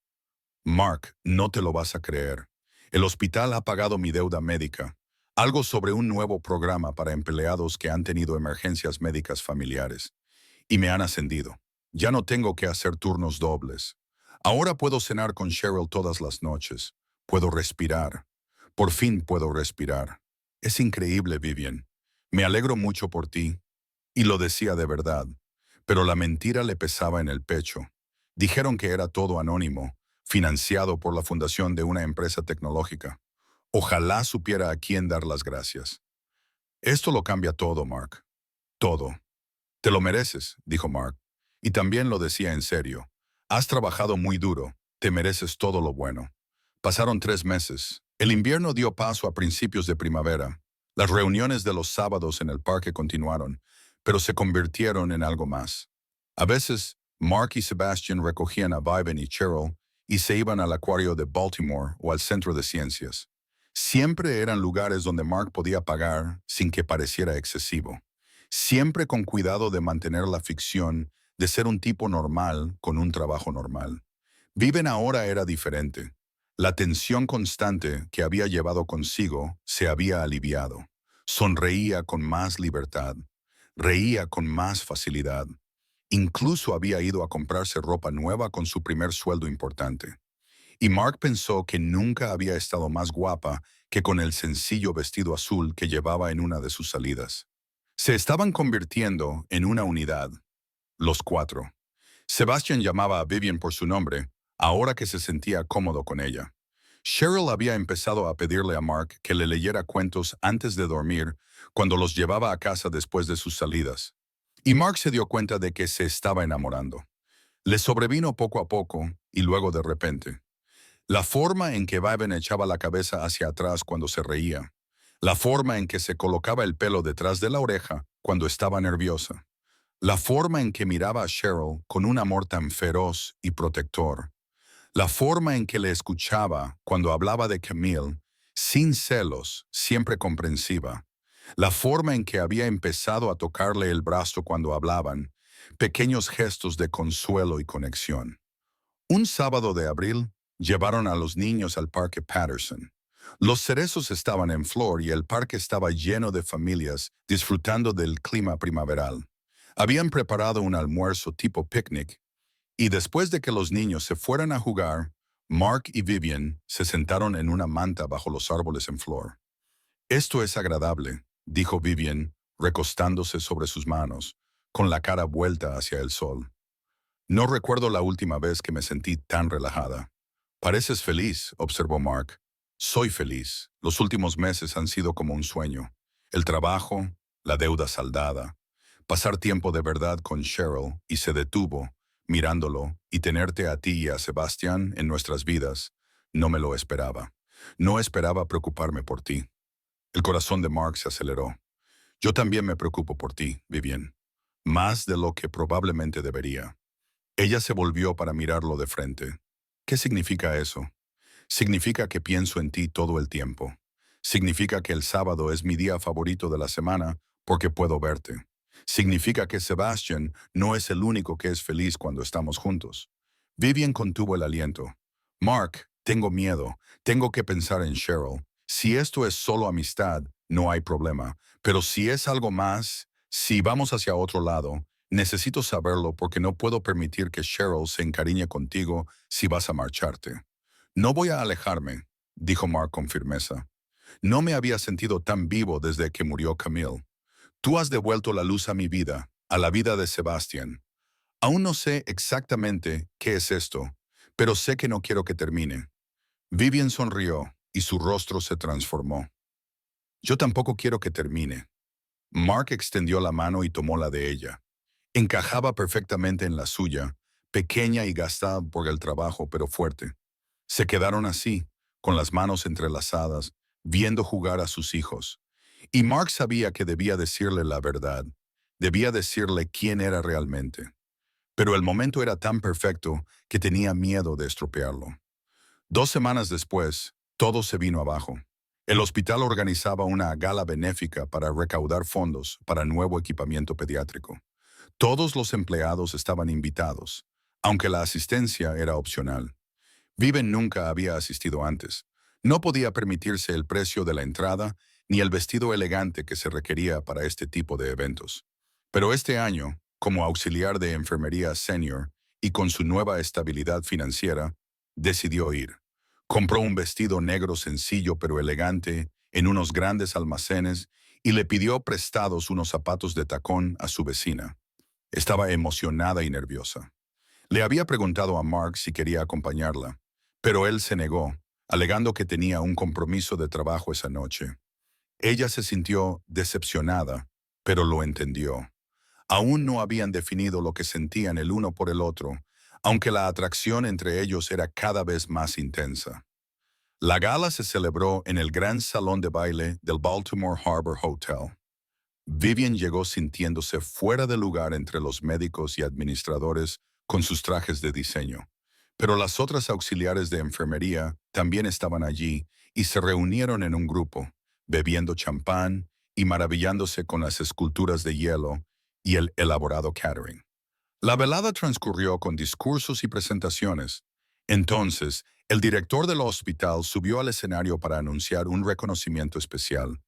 «Mark, no te lo vas a creer. El hospital ha pagado mi deuda médica, algo sobre un nuevo programa para empleados que han tenido emergencias médicas familiares, y me han ascendido. Ya no tengo que hacer turnos dobles. Ahora puedo cenar con Cheryl todas las noches. Puedo respirar. Por fin puedo respirar. Es increíble, Vivian. Me alegro mucho por ti». Y lo decía de verdad, pero la mentira le pesaba en el pecho. Dijeron que era todo anónimo, financiado por la fundación de una empresa tecnológica. Ojalá supiera a quién dar las gracias. «Esto lo cambia todo, Mark. Todo». «Te lo mereces», dijo Mark. Y también lo decía en serio. «Has trabajado muy duro. Te mereces todo lo bueno». Pasaron 3 meses. El invierno dio paso a principios de primavera. Las reuniones de los sábados en el parque continuaron, pero se convirtieron en algo más. A veces, Mark y Sebastian recogían a Vivian y Cheryl y se iban al acuario de Baltimore o al centro de ciencias. Siempre eran lugares donde Mark podía pagar sin que pareciera excesivo. Siempre con cuidado de mantener la ficción de ser un tipo normal con un trabajo normal. Viven ahora era diferente. La tensión constante que había llevado consigo se había aliviado. Sonreía con más libertad. Reía con más facilidad. Incluso había ido a comprarse ropa nueva con su primer sueldo importante. Y Mark pensó que nunca había estado más guapa que con el sencillo vestido azul que llevaba en una de sus salidas. Se estaban convirtiendo en una unidad, los cuatro. Sebastian llamaba a Vivian por su nombre, ahora que se sentía cómodo con ella. Cheryl había empezado a pedirle a Mark que le leyera cuentos antes de dormir cuando los llevaba a casa después de sus salidas. Y Mark se dio cuenta de que se estaba enamorando. Le sobrevino poco a poco y luego de repente. La forma en que Vivian echaba la cabeza hacia atrás cuando se reía. La forma en que se colocaba el pelo detrás de la oreja cuando estaba nerviosa. La forma en que miraba a Cheryl con un amor tan feroz y protector. La forma en que le escuchaba cuando hablaba de Camille, sin celos, siempre comprensiva. La forma en que había empezado a tocarle el brazo cuando hablaban, pequeños gestos de consuelo y conexión. Un sábado de abril, llevaron a los niños al Parque Patterson. Los cerezos estaban en flor y el parque estaba lleno de familias disfrutando del clima primaveral. Habían preparado un almuerzo tipo picnic y después de que los niños se fueran a jugar, Mark y Vivian se sentaron en una manta bajo los árboles en flor. Esto es agradable, dijo Vivian, recostándose sobre sus manos, con la cara vuelta hacia el sol. No recuerdo la última vez que me sentí tan relajada. Pareces feliz, observó Mark. Soy feliz. Los últimos meses han sido como un sueño. El trabajo, la deuda saldada, pasar tiempo de verdad con Cheryl y se detuvo, mirándolo, y tenerte a ti y a Sebastián en nuestras vidas. No me lo esperaba. No esperaba preocuparme por ti. El corazón de Mark se aceleró. Yo también me preocupo por ti, Vivian. Más de lo que probablemente debería. Ella se volvió para mirarlo de frente. ¿Qué significa eso? Significa que pienso en ti todo el tiempo. Significa que el sábado es mi día favorito de la semana porque puedo verte. Significa que Sebastian no es el único que es feliz cuando estamos juntos. Vivian contuvo el aliento. Mark, tengo miedo. Tengo que pensar en Cheryl. Si esto es solo amistad, no hay problema. Pero si es algo más, si vamos hacia otro lado, necesito saberlo porque no puedo permitir que Cheryl se encariñe contigo si vas a marcharte. No voy a alejarme, dijo Mark con firmeza. No me había sentido tan vivo desde que murió Camille. Tú has devuelto la luz a mi vida, a la vida de Sebastian. Aún no sé exactamente qué es esto, pero sé que no quiero que termine. Vivian sonrió y su rostro se transformó. Yo tampoco quiero que termine. Mark extendió la mano y tomó la de ella. Encajaba perfectamente en la suya, pequeña y gastada por el trabajo, pero fuerte. Se quedaron así, con las manos entrelazadas, viendo jugar a sus hijos. Y Mark sabía que debía decirle la verdad, debía decirle quién era realmente. Pero el momento era tan perfecto que tenía miedo de estropearlo. 2 semanas después, todo se vino abajo. El hospital organizaba una gala benéfica para recaudar fondos para nuevo equipamiento pediátrico. Todos los empleados estaban invitados, aunque la asistencia era opcional. Viven nunca había asistido antes. No podía permitirse el precio de la entrada ni el vestido elegante que se requería para este tipo de eventos. Pero este año, como auxiliar de enfermería senior y con su nueva estabilidad financiera, decidió ir. Compró un vestido negro sencillo pero elegante en unos grandes almacenes y le pidió prestados unos zapatos de tacón a su vecina. Estaba emocionada y nerviosa. Le había preguntado a Mark si quería acompañarla, pero él se negó, alegando que tenía un compromiso de trabajo esa noche. Ella se sintió decepcionada, pero lo entendió. Aún no habían definido lo que sentían el uno por el otro, aunque la atracción entre ellos era cada vez más intensa. La gala se celebró en el gran salón de baile del Baltimore Harbor Hotel. Vivian llegó sintiéndose fuera de lugar entre los médicos y administradores con sus trajes de diseño. Pero las otras auxiliares de enfermería también estaban allí y se reunieron en un grupo, bebiendo champán y maravillándose con las esculturas de hielo y el elaborado catering. La velada transcurrió con discursos y presentaciones. Entonces, el director del hospital subió al escenario para anunciar un reconocimiento especial.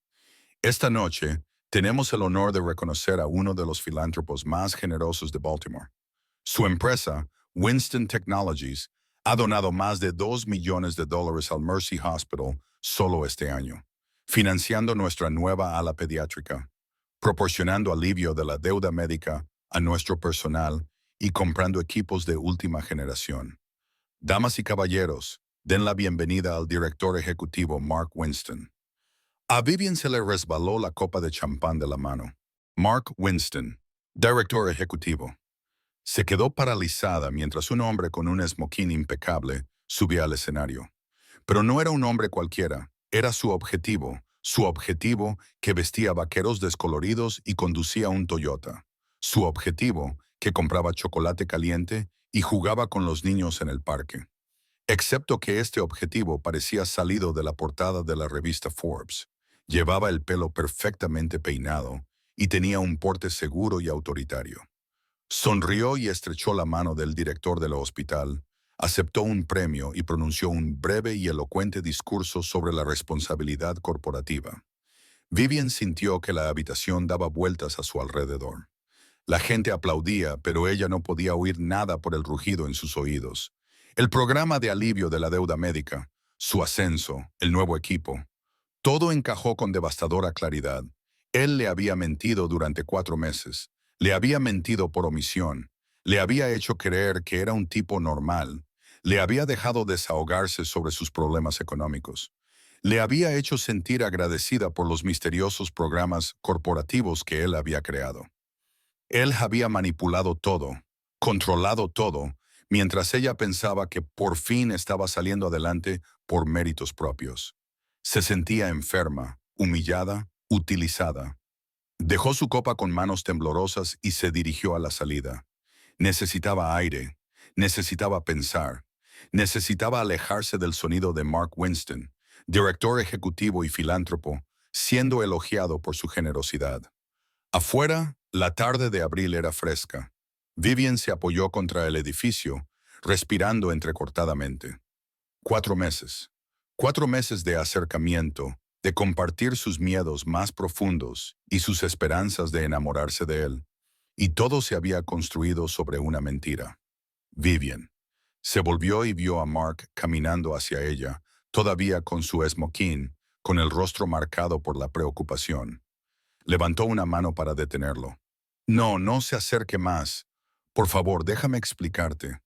Esta noche, tenemos el honor de reconocer a uno de los filántropos más generosos de Baltimore. Su empresa, Winston Technologies, ha donado más de $2 millones al Mercy Hospital solo este año, financiando nuestra nueva ala pediátrica, proporcionando alivio de la deuda médica a nuestro personal y comprando equipos de última generación. Damas y caballeros, den la bienvenida al director ejecutivo Mark Winston. A Vivian se le resbaló la copa de champán de la mano. Mark Winston, director ejecutivo. Se quedó paralizada mientras un hombre con un smoking impecable subía al escenario. Pero no era un hombre cualquiera, era su objetivo que vestía vaqueros descoloridos y conducía un Toyota. Su objetivo que compraba chocolate caliente y jugaba con los niños en el parque. Excepto que este objetivo parecía salido de la portada de la revista Forbes. Llevaba el pelo perfectamente peinado y tenía un porte seguro y autoritario. Sonrió y estrechó la mano del director del hospital, aceptó un premio y pronunció un breve y elocuente discurso sobre la responsabilidad corporativa. Vivian sintió que la habitación daba vueltas a su alrededor. La gente aplaudía, pero ella no podía oír nada por el rugido en sus oídos. El programa de alivio de la deuda médica, su ascenso, el nuevo equipo, todo encajó con devastadora claridad. Él le había mentido durante 4 meses. Le había mentido por omisión. Le había hecho creer que era un tipo normal. Le había dejado desahogarse sobre sus problemas económicos. Le había hecho sentir agradecida por los misteriosos programas corporativos que él había creado. Él había manipulado todo, controlado todo, mientras ella pensaba que por fin estaba saliendo adelante por méritos propios. Se sentía enferma, humillada, utilizada. Dejó su copa con manos temblorosas y se dirigió a la salida. Necesitaba aire, necesitaba pensar, necesitaba alejarse del sonido de Mark Winston, director ejecutivo y filántropo, siendo elogiado por su generosidad. Afuera, la tarde de abril era fresca. Vivian se apoyó contra el edificio, respirando entrecortadamente. 4 meses. 4 meses de acercamiento, de compartir sus miedos más profundos y sus esperanzas de enamorarse de él. Y todo se había construido sobre una mentira. Vivian. Se volvió y vio a Mark caminando hacia ella, todavía con su smoking, con el rostro marcado por la preocupación. Levantó una mano para detenerlo. No, no se acerque más. Por favor, déjame explicarte.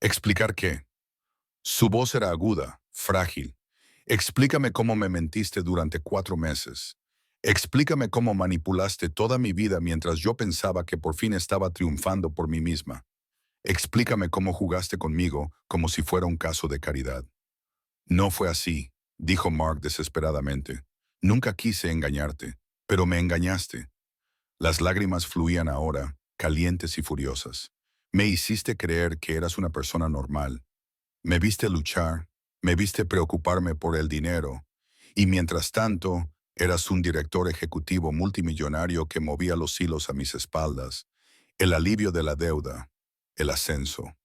¿Explicar qué? Su voz era aguda, frágil. Explícame cómo me mentiste durante 4 meses. Explícame cómo manipulaste toda mi vida mientras yo pensaba que por fin estaba triunfando por mí misma. Explícame cómo jugaste conmigo como si fuera un caso de caridad. No fue así, dijo Mark desesperadamente. Nunca quise engañarte, pero me engañaste. Las lágrimas fluían ahora, calientes y furiosas. Me hiciste creer que eras una persona normal. Me viste luchar, me viste preocuparme por el dinero, y mientras tanto, eras un director ejecutivo multimillonario que movía los hilos a mis espaldas, el alivio de la deuda, el ascenso.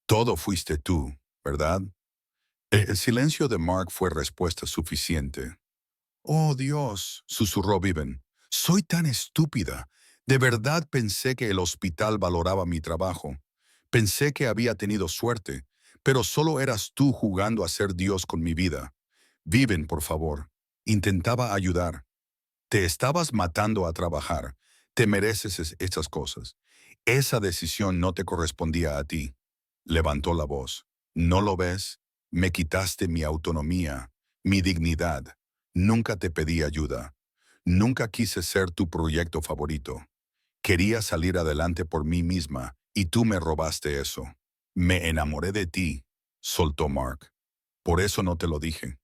Todo fuiste tú, ¿verdad? El silencio de Mark fue respuesta suficiente. Oh, Dios, susurró Vivian. Soy tan estúpida. De verdad pensé que el hospital valoraba mi trabajo. Pensé que había tenido suerte, pero solo eras tú jugando a ser Dios con mi vida. Vivian, por favor. Intentaba ayudar. Te estabas matando a trabajar. Te mereces esas cosas. Esa decisión no te correspondía a ti. Levantó la voz. ¿No lo ves? Me quitaste mi autonomía, mi dignidad. Nunca te pedí ayuda. Nunca quise ser tu proyecto favorito. Quería salir adelante por mí misma y tú me robaste eso. Me enamoré de ti, soltó Mark. Por eso no te lo dije.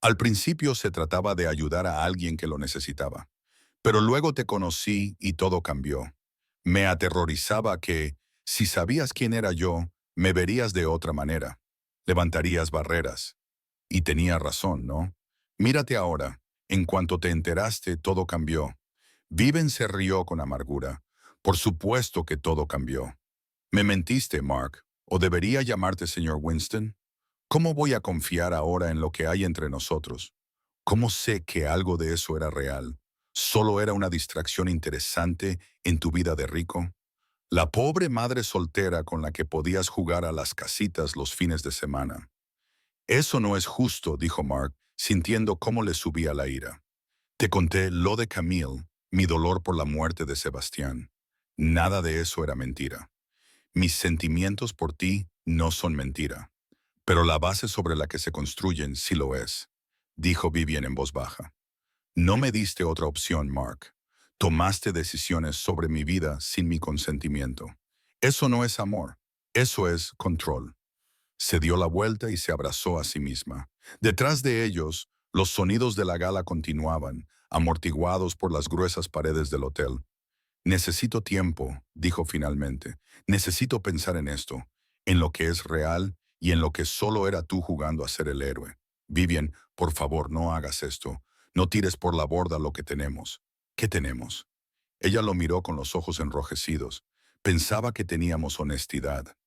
Al principio se trataba de ayudar a alguien que lo necesitaba. Pero luego te conocí y todo cambió. Me aterrorizaba que, si sabías quién era yo, me verías de otra manera. Levantarías barreras. Y tenía razón, ¿no? Mírate ahora. En cuanto te enteraste, todo cambió. Viven se rió con amargura. Por supuesto que todo cambió. Me mentiste, Mark. ¿O debería llamarte señor Winston? ¿Cómo voy a confiar ahora en lo que hay entre nosotros? ¿Cómo sé que algo de eso era real? ¿Solo era una distracción interesante en tu vida de rico? La pobre madre soltera con la que podías jugar a las casitas los fines de semana. Eso no es justo, dijo Mark, sintiendo cómo le subía la ira. Te conté lo de Camille, mi dolor por la muerte de Sebastián. Nada de eso era mentira. Mis sentimientos por ti no son mentira, pero la base sobre la que se construyen sí lo es, dijo Vivian en voz baja. No me diste otra opción, Mark. Tomaste decisiones sobre mi vida sin mi consentimiento. Eso no es amor, eso es control. Se dio la vuelta y se abrazó a sí misma. Detrás de ellos, los sonidos de la gala continuaban, amortiguados por las gruesas paredes del hotel. Necesito tiempo, dijo finalmente. Necesito pensar en esto, en lo que es real y en lo que solo era tú jugando a ser el héroe. Vivian, por favor, no hagas esto. No tires por la borda lo que tenemos. ¿Qué tenemos? Ella lo miró con los ojos enrojecidos. Pensaba que teníamos honestidad.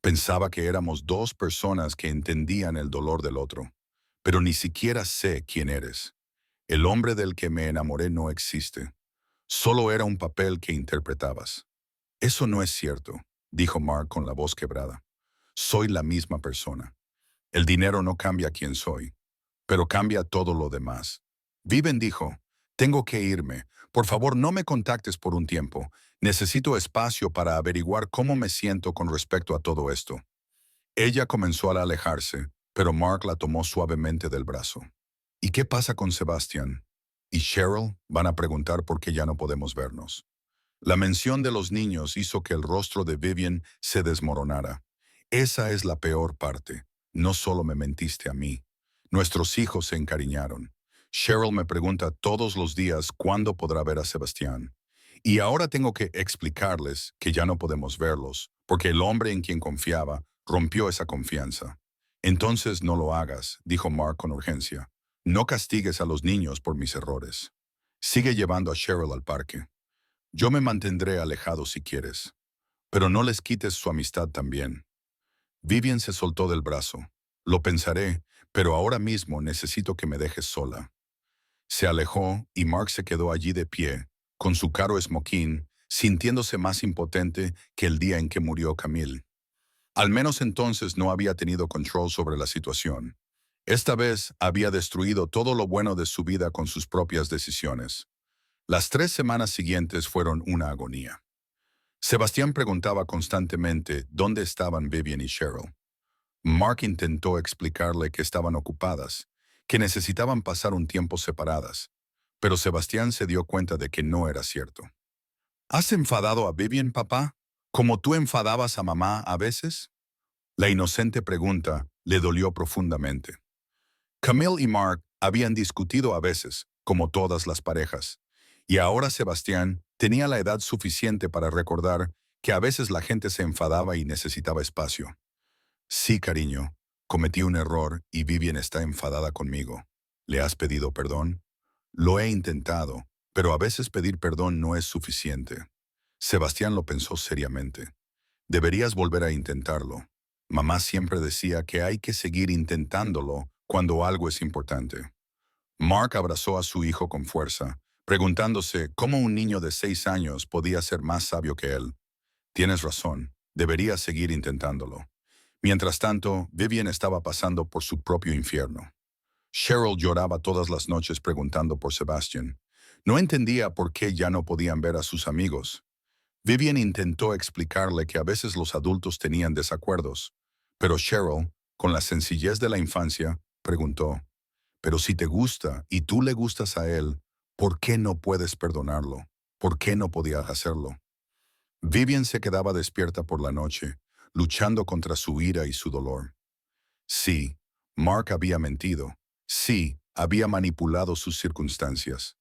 Pensaba que éramos dos personas que entendían el dolor del otro. Pero ni siquiera sé quién eres. El hombre del que me enamoré no existe. Solo era un papel que interpretabas. Eso no es cierto, dijo Mark con la voz quebrada. Soy la misma persona. El dinero no cambia quién soy, pero cambia todo lo demás. Viven dijo, tengo que irme. Por favor, no me contactes por un tiempo. Necesito espacio para averiguar cómo me siento con respecto a todo esto. Ella comenzó a alejarse, pero Mark la tomó suavemente del brazo. ¿Y qué pasa con Sebastián? ¿Y Cheryl? Van a preguntar por qué ya no podemos vernos. La mención de los niños hizo que el rostro de Vivian se desmoronara. Esa es la peor parte. No solo me mentiste a mí. Nuestros hijos se encariñaron. Cheryl me pregunta todos los días cuándo podrá ver a Sebastián. Y ahora tengo que explicarles que ya no podemos verlos, porque el hombre en quien confiaba rompió esa confianza. Entonces no lo hagas, dijo Mark con urgencia. No castigues a los niños por mis errores. Sigue llevando a Cheryl al parque. Yo me mantendré alejado si quieres, pero no les quites su amistad también. Vivian se soltó del brazo. Lo pensaré, pero ahora mismo necesito que me dejes sola. Se alejó y Mark se quedó allí de pie, con su caro esmoquín, sintiéndose más impotente que el día en que murió Camille. Al menos entonces no había tenido control sobre la situación. Esta vez había destruido todo lo bueno de su vida con sus propias decisiones. Las 3 semanas siguientes fueron una agonía. Sebastián preguntaba constantemente dónde estaban Vivian y Cheryl. Mark intentó explicarle que estaban ocupadas, que necesitaban pasar un tiempo separadas, pero Sebastián se dio cuenta de que no era cierto. ¿Has enfadado a Vivian, papá? ¿Como tú enfadabas a mamá a veces? La inocente pregunta le dolió profundamente. Camille y Mark habían discutido a veces, como todas las parejas, y ahora Sebastián tenía la edad suficiente para recordar que a veces la gente se enfadaba y necesitaba espacio. Sí, cariño, cometí un error y Vivian está enfadada conmigo. ¿Le has pedido perdón? Lo he intentado, pero a veces pedir perdón no es suficiente. Sebastián lo pensó seriamente. Deberías volver a intentarlo. Mamá siempre decía que hay que seguir intentándolo cuando algo es importante. Mark abrazó a su hijo con fuerza, preguntándose cómo un niño de 6 años podía ser más sabio que él. Tienes razón, deberías seguir intentándolo. Mientras tanto, Vivian estaba pasando por su propio infierno. Cheryl lloraba todas las noches preguntando por Sebastian. No entendía por qué ya no podían ver a sus amigos. Vivian intentó explicarle que a veces los adultos tenían desacuerdos, pero Cheryl, con la sencillez de la infancia, preguntó, «Pero si te gusta y tú le gustas a él, ¿por qué no puedes perdonarlo? ¿Por qué no podías hacerlo?» Vivian se quedaba despierta por la noche, luchando contra su ira y su dolor. Sí, Mark había mentido. Sí, había manipulado sus circunstancias.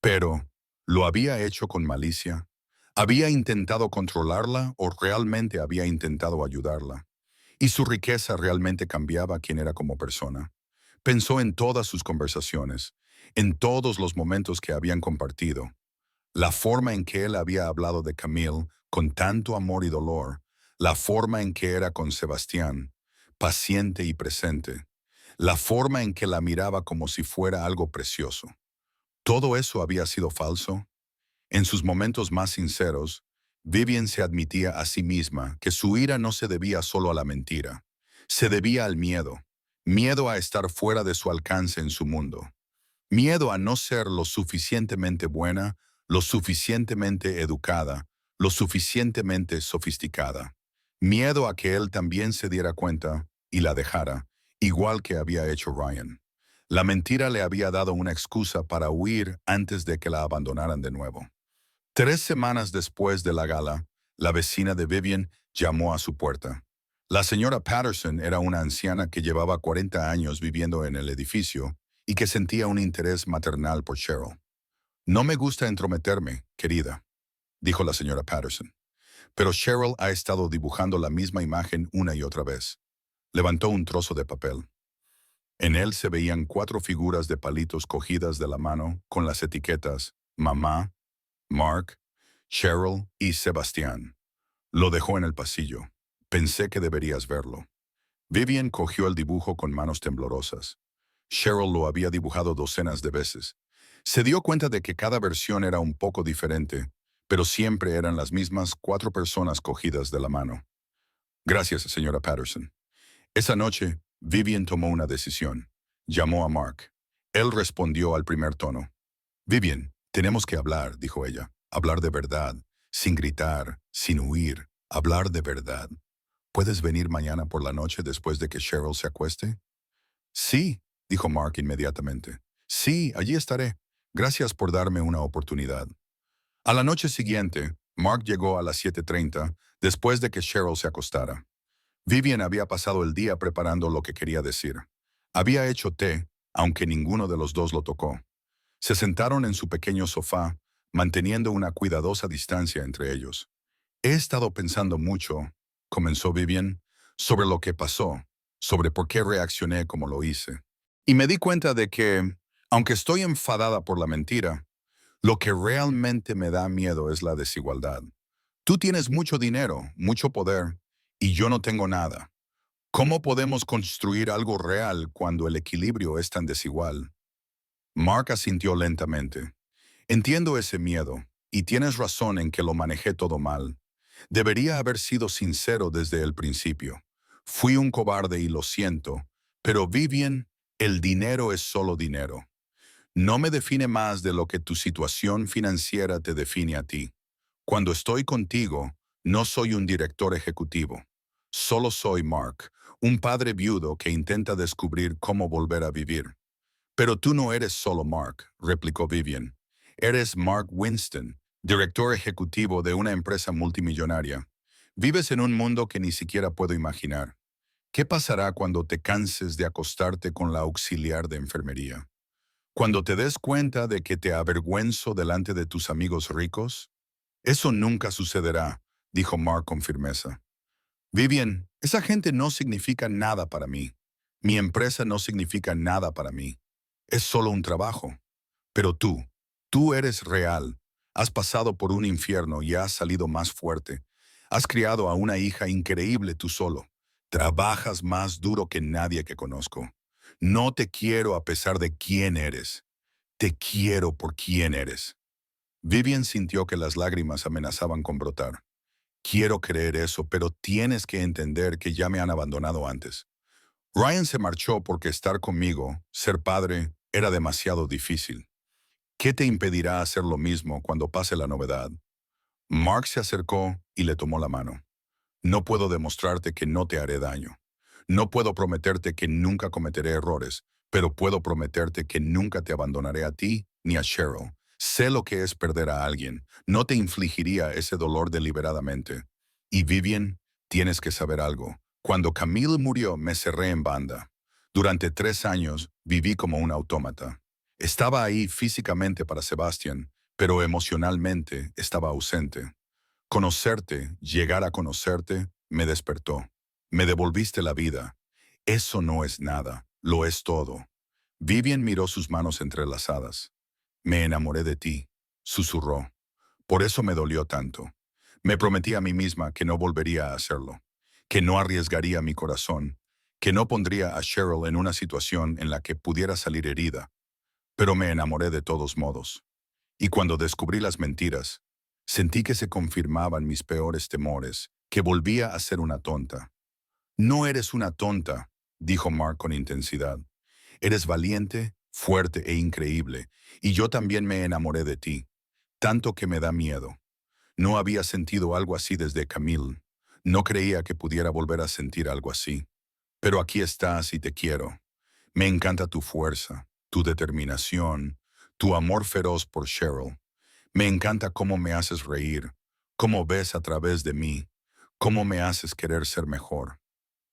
Pero, ¿lo había hecho con malicia? ¿Había intentado controlarla o realmente había intentado ayudarla? ¿Y su riqueza realmente cambiaba quién era como persona? Pensó en todas sus conversaciones, en todos los momentos que habían compartido, la forma en que él había hablado de Camille con tanto amor y dolor, la forma en que era con Sebastián, paciente y presente, la forma en que la miraba como si fuera algo precioso. ¿Todo eso había sido falso? En sus momentos más sinceros, Vivian se admitía a sí misma que su ira no se debía solo a la mentira, se debía al miedo, miedo a estar fuera de su alcance en su mundo, miedo a no ser lo suficientemente buena, lo suficientemente educada, lo suficientemente sofisticada, miedo a que él también se diera cuenta y la dejara, igual que había hecho Ryan. La mentira le había dado una excusa para huir antes de que la abandonaran de nuevo. 3 semanas después de la gala, la vecina de Vivian llamó a su puerta. La señora Patterson era una anciana que llevaba 40 años viviendo en el edificio y que sentía un interés maternal por Cheryl. No me gusta entrometerme, querida, dijo la señora Patterson, pero Cheryl ha estado dibujando la misma imagen una y otra vez. Levantó un trozo de papel. En él se veían 4 figuras de palitos cogidas de la mano con las etiquetas Mamá, Mark, Cheryl y Sebastián. Lo dejó en el pasillo. Pensé que deberías verlo. Vivian cogió el dibujo con manos temblorosas. Cheryl lo había dibujado docenas de veces. Se dio cuenta de que cada versión era un poco diferente, pero siempre eran las mismas 4 personas cogidas de la mano. Gracias, señora Patterson. Esa noche, Vivian tomó una decisión. Llamó a Mark. Él respondió al primer tono. Vivian, tenemos que hablar, dijo ella. Hablar de verdad, sin gritar, sin huir. Hablar de verdad. ¿Puedes venir mañana por la noche después de que Cheryl se acueste? Sí, dijo Mark inmediatamente. Sí, allí estaré. Gracias por darme una oportunidad. A la noche siguiente, Mark llegó a las 7:30 después de que Cheryl se acostara. Vivian había pasado el día preparando lo que quería decir. Había hecho té, aunque ninguno de los dos lo tocó. Se sentaron en su pequeño sofá, manteniendo una cuidadosa distancia entre ellos. He estado pensando mucho, comenzó Vivian, sobre lo que pasó, sobre por qué reaccioné como lo hice. Y me di cuenta de que, aunque estoy enfadada por la mentira, lo que realmente me da miedo es la desigualdad. Tú tienes mucho dinero, mucho poder, y yo no tengo nada. ¿Cómo podemos construir algo real cuando el equilibrio es tan desigual? Mark asintió lentamente. Entiendo ese miedo, y tienes razón en que lo manejé todo mal. Debería haber sido sincero desde el principio. Fui un cobarde y lo siento, pero Vivian, el dinero es solo dinero. No me define más de lo que tu situación financiera te define a ti. Cuando estoy contigo, no soy un director ejecutivo. Solo soy Mark, un padre viudo que intenta descubrir cómo volver a vivir. Pero tú no eres solo Mark, replicó Vivian. Eres Mark Winston, director ejecutivo de una empresa multimillonaria. Vives en un mundo que ni siquiera puedo imaginar. ¿Qué pasará cuando te canses de acostarte con la auxiliar de enfermería? Cuando te des cuenta de que te avergüenzo delante de tus amigos ricos? Eso nunca sucederá, dijo Mark con firmeza. Vivian, esa gente no significa nada para mí. Mi empresa no significa nada para mí. Es solo un trabajo. Pero tú eres real. Has pasado por un infierno y has salido más fuerte. Has criado a una hija increíble tú solo. Trabajas más duro que nadie que conozco. No te quiero a pesar de quién eres. Te quiero por quién eres. Vivian sintió que las lágrimas amenazaban con brotar. Quiero creer eso, pero tienes que entender que ya me han abandonado antes. Ryan se marchó porque estar conmigo, ser padre, era demasiado difícil. ¿Qué te impedirá hacer lo mismo cuando pase la novedad? Mark se acercó y le tomó la mano. No puedo demostrarte que no te haré daño. No puedo prometerte que nunca cometeré errores, pero puedo prometerte que nunca te abandonaré a ti ni a Cheryl. Sé lo que es perder a alguien. No te infligiría ese dolor deliberadamente. Y Vivian, tienes que saber algo. Cuando Camille murió, me cerré en banda. Durante 3 años viví como un autómata. Estaba ahí físicamente para Sebastian, pero emocionalmente estaba ausente. Conocerte, llegar a conocerte, me despertó. Me devolviste la vida. Eso no es nada, lo es todo. Vivian miró sus manos entrelazadas. Me enamoré de ti, susurró. Por eso me dolió tanto. Me prometí a mí misma que no volvería a hacerlo, que no arriesgaría mi corazón, que no pondría a Cheryl en una situación en la que pudiera salir herida. Pero me enamoré de todos modos. Y cuando descubrí las mentiras, sentí que se confirmaban mis peores temores, que volvía a ser una tonta. No eres una tonta, dijo Mark con intensidad. Eres valiente, fuerte e increíble, y yo también me enamoré de ti, tanto que me da miedo. No había sentido algo así desde Camille. No creía que pudiera volver a sentir algo así. Pero aquí estás y te quiero. Me encanta tu fuerza, tu determinación, tu amor feroz por Cheryl. Me encanta cómo me haces reír, cómo ves a través de mí, cómo me haces querer ser mejor.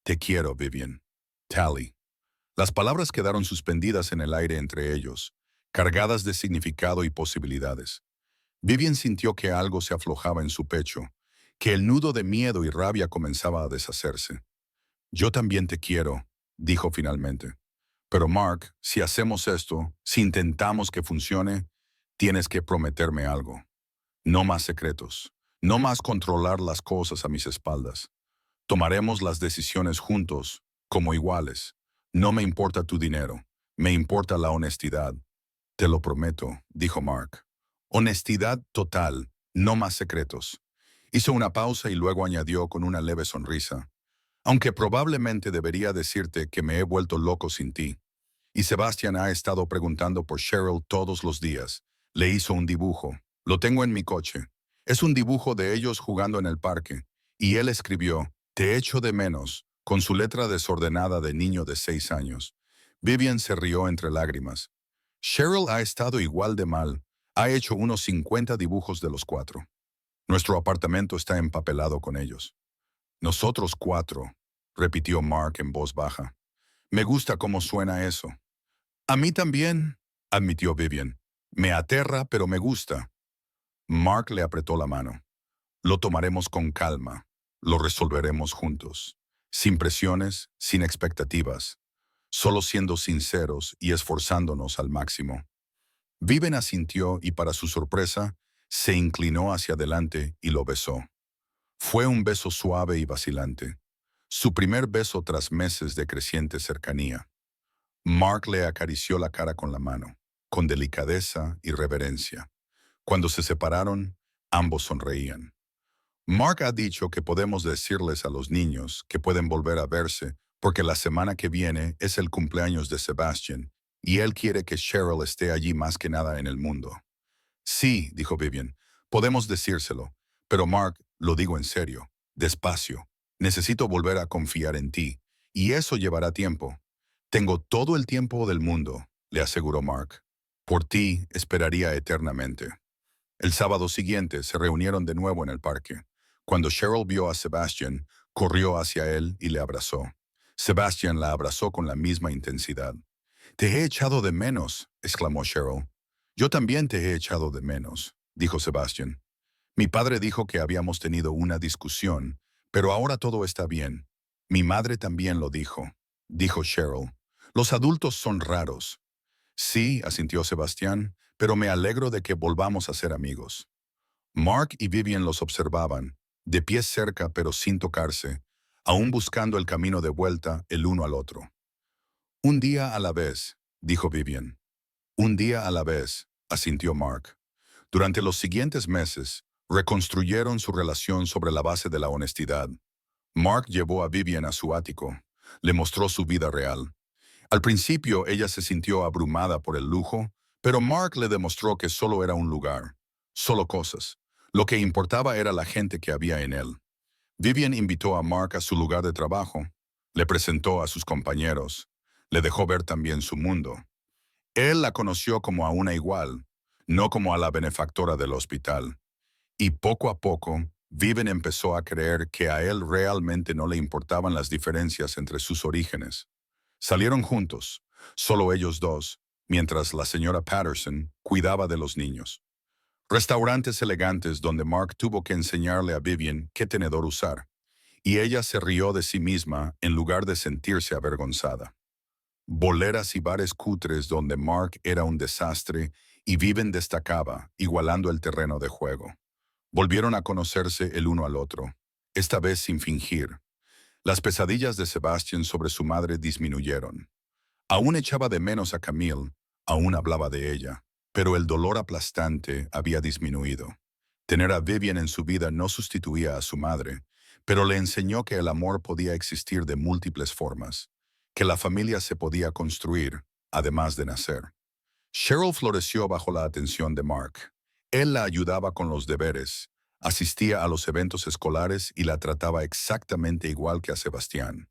Te quiero, Vivian. Tally. Las palabras quedaron suspendidas en el aire entre ellos, cargadas de significado y posibilidades. Vivian sintió que algo se aflojaba en su pecho, que el nudo de miedo y rabia comenzaba a deshacerse. Yo también te quiero, dijo finalmente. Pero Mark, si hacemos esto, si intentamos que funcione, tienes que prometerme algo. No más secretos. No más controlar las cosas a mis espaldas. Tomaremos las decisiones juntos, como iguales. No me importa tu dinero. Me importa la honestidad. Te lo prometo, dijo Mark. Honestidad total, no más secretos. Hizo una pausa y luego añadió con una leve sonrisa. Aunque probablemente debería decirte que me he vuelto loco sin ti. Y Sebastian ha estado preguntando por Cheryl todos los días. Le hizo un dibujo. Lo tengo en mi coche. Es un dibujo de ellos jugando en el parque. Y él escribió, te echo de menos, con su letra desordenada de niño de 6 años. Vivian se rió entre lágrimas. Cheryl ha estado igual de mal. Ha hecho unos 50 dibujos de los 4. Nuestro apartamento está empapelado con ellos. Nosotros 4, repitió Mark en voz baja. Me gusta cómo suena eso. A mí también, admitió Vivian. Me aterra, pero me gusta. Mark le apretó la mano. Lo tomaremos con calma. Lo resolveremos juntos. Sin presiones, sin expectativas. Solo siendo sinceros y esforzándonos al máximo. Vivian asintió y para su sorpresa, se inclinó hacia adelante y lo besó. Fue un beso suave y vacilante. Su primer beso tras meses de creciente cercanía. Mark le acarició la cara con la mano, con delicadeza y reverencia. Cuando se separaron, ambos sonreían. Mark ha dicho que podemos decirles a los niños que pueden volver a verse porque la semana que viene es el cumpleaños de Sebastian y él quiere que Cheryl esté allí más que nada en el mundo. Sí, dijo Vivian, podemos decírselo, pero Mark, lo digo en serio, despacio. Necesito volver a confiar en ti, y eso llevará tiempo. Tengo todo el tiempo del mundo, le aseguró Mark. Por ti esperaría eternamente. El sábado siguiente se reunieron de nuevo en el parque. Cuando Cheryl vio a Sebastian, corrió hacia él y le abrazó. Sebastian la abrazó con la misma intensidad. Te he echado de menos, exclamó Cheryl. Yo también te he echado de menos, dijo Sebastian. Mi padre dijo que habíamos tenido una discusión, pero ahora todo está bien. Mi madre también lo dijo Cheryl. Los adultos son raros. Sí, asintió Sebastián, pero me alegro de que volvamos a ser amigos. Mark y Vivian los observaban, de pies cerca pero sin tocarse, aún buscando el camino de vuelta el uno al otro. Un día a la vez, dijo Vivian. Un día a la vez, asintió Mark. Durante los siguientes meses, reconstruyeron su relación sobre la base de la honestidad. Mark llevó a Vivian a su ático. Le mostró su vida real. Al principio ella se sintió abrumada por el lujo, pero Mark le demostró que solo era un lugar, solo cosas. Lo que importaba era la gente que había en él. Vivian invitó a Mark a su lugar de trabajo, le presentó a sus compañeros, le dejó ver también su mundo. Él la conoció como a una igual, no como a la benefactora del hospital. Y poco a poco, Vivian empezó a creer que a él realmente no le importaban las diferencias entre sus orígenes. Salieron juntos, solo ellos dos, mientras la señora Patterson cuidaba de los niños. Restaurantes elegantes donde Mark tuvo que enseñarle a Vivian qué tenedor usar, y ella se rió de sí misma en lugar de sentirse avergonzada. boleras y bares cutres donde Mark era un desastre y Vivian destacaba, igualando el terreno de juego. Volvieron a conocerse el uno al otro, esta vez sin fingir. Las pesadillas de Sebastian sobre su madre disminuyeron. Aún echaba de menos a Camille, aún hablaba de ella, pero el dolor aplastante había disminuido. Tener a Vivian en su vida no sustituía a su madre, pero le enseñó que el amor podía existir de múltiples formas, que la familia se podía construir, además de nacer. Cheryl floreció bajo la atención de Mark. Él la ayudaba con los deberes, asistía a los eventos escolares y la trataba exactamente igual que a Sebastián.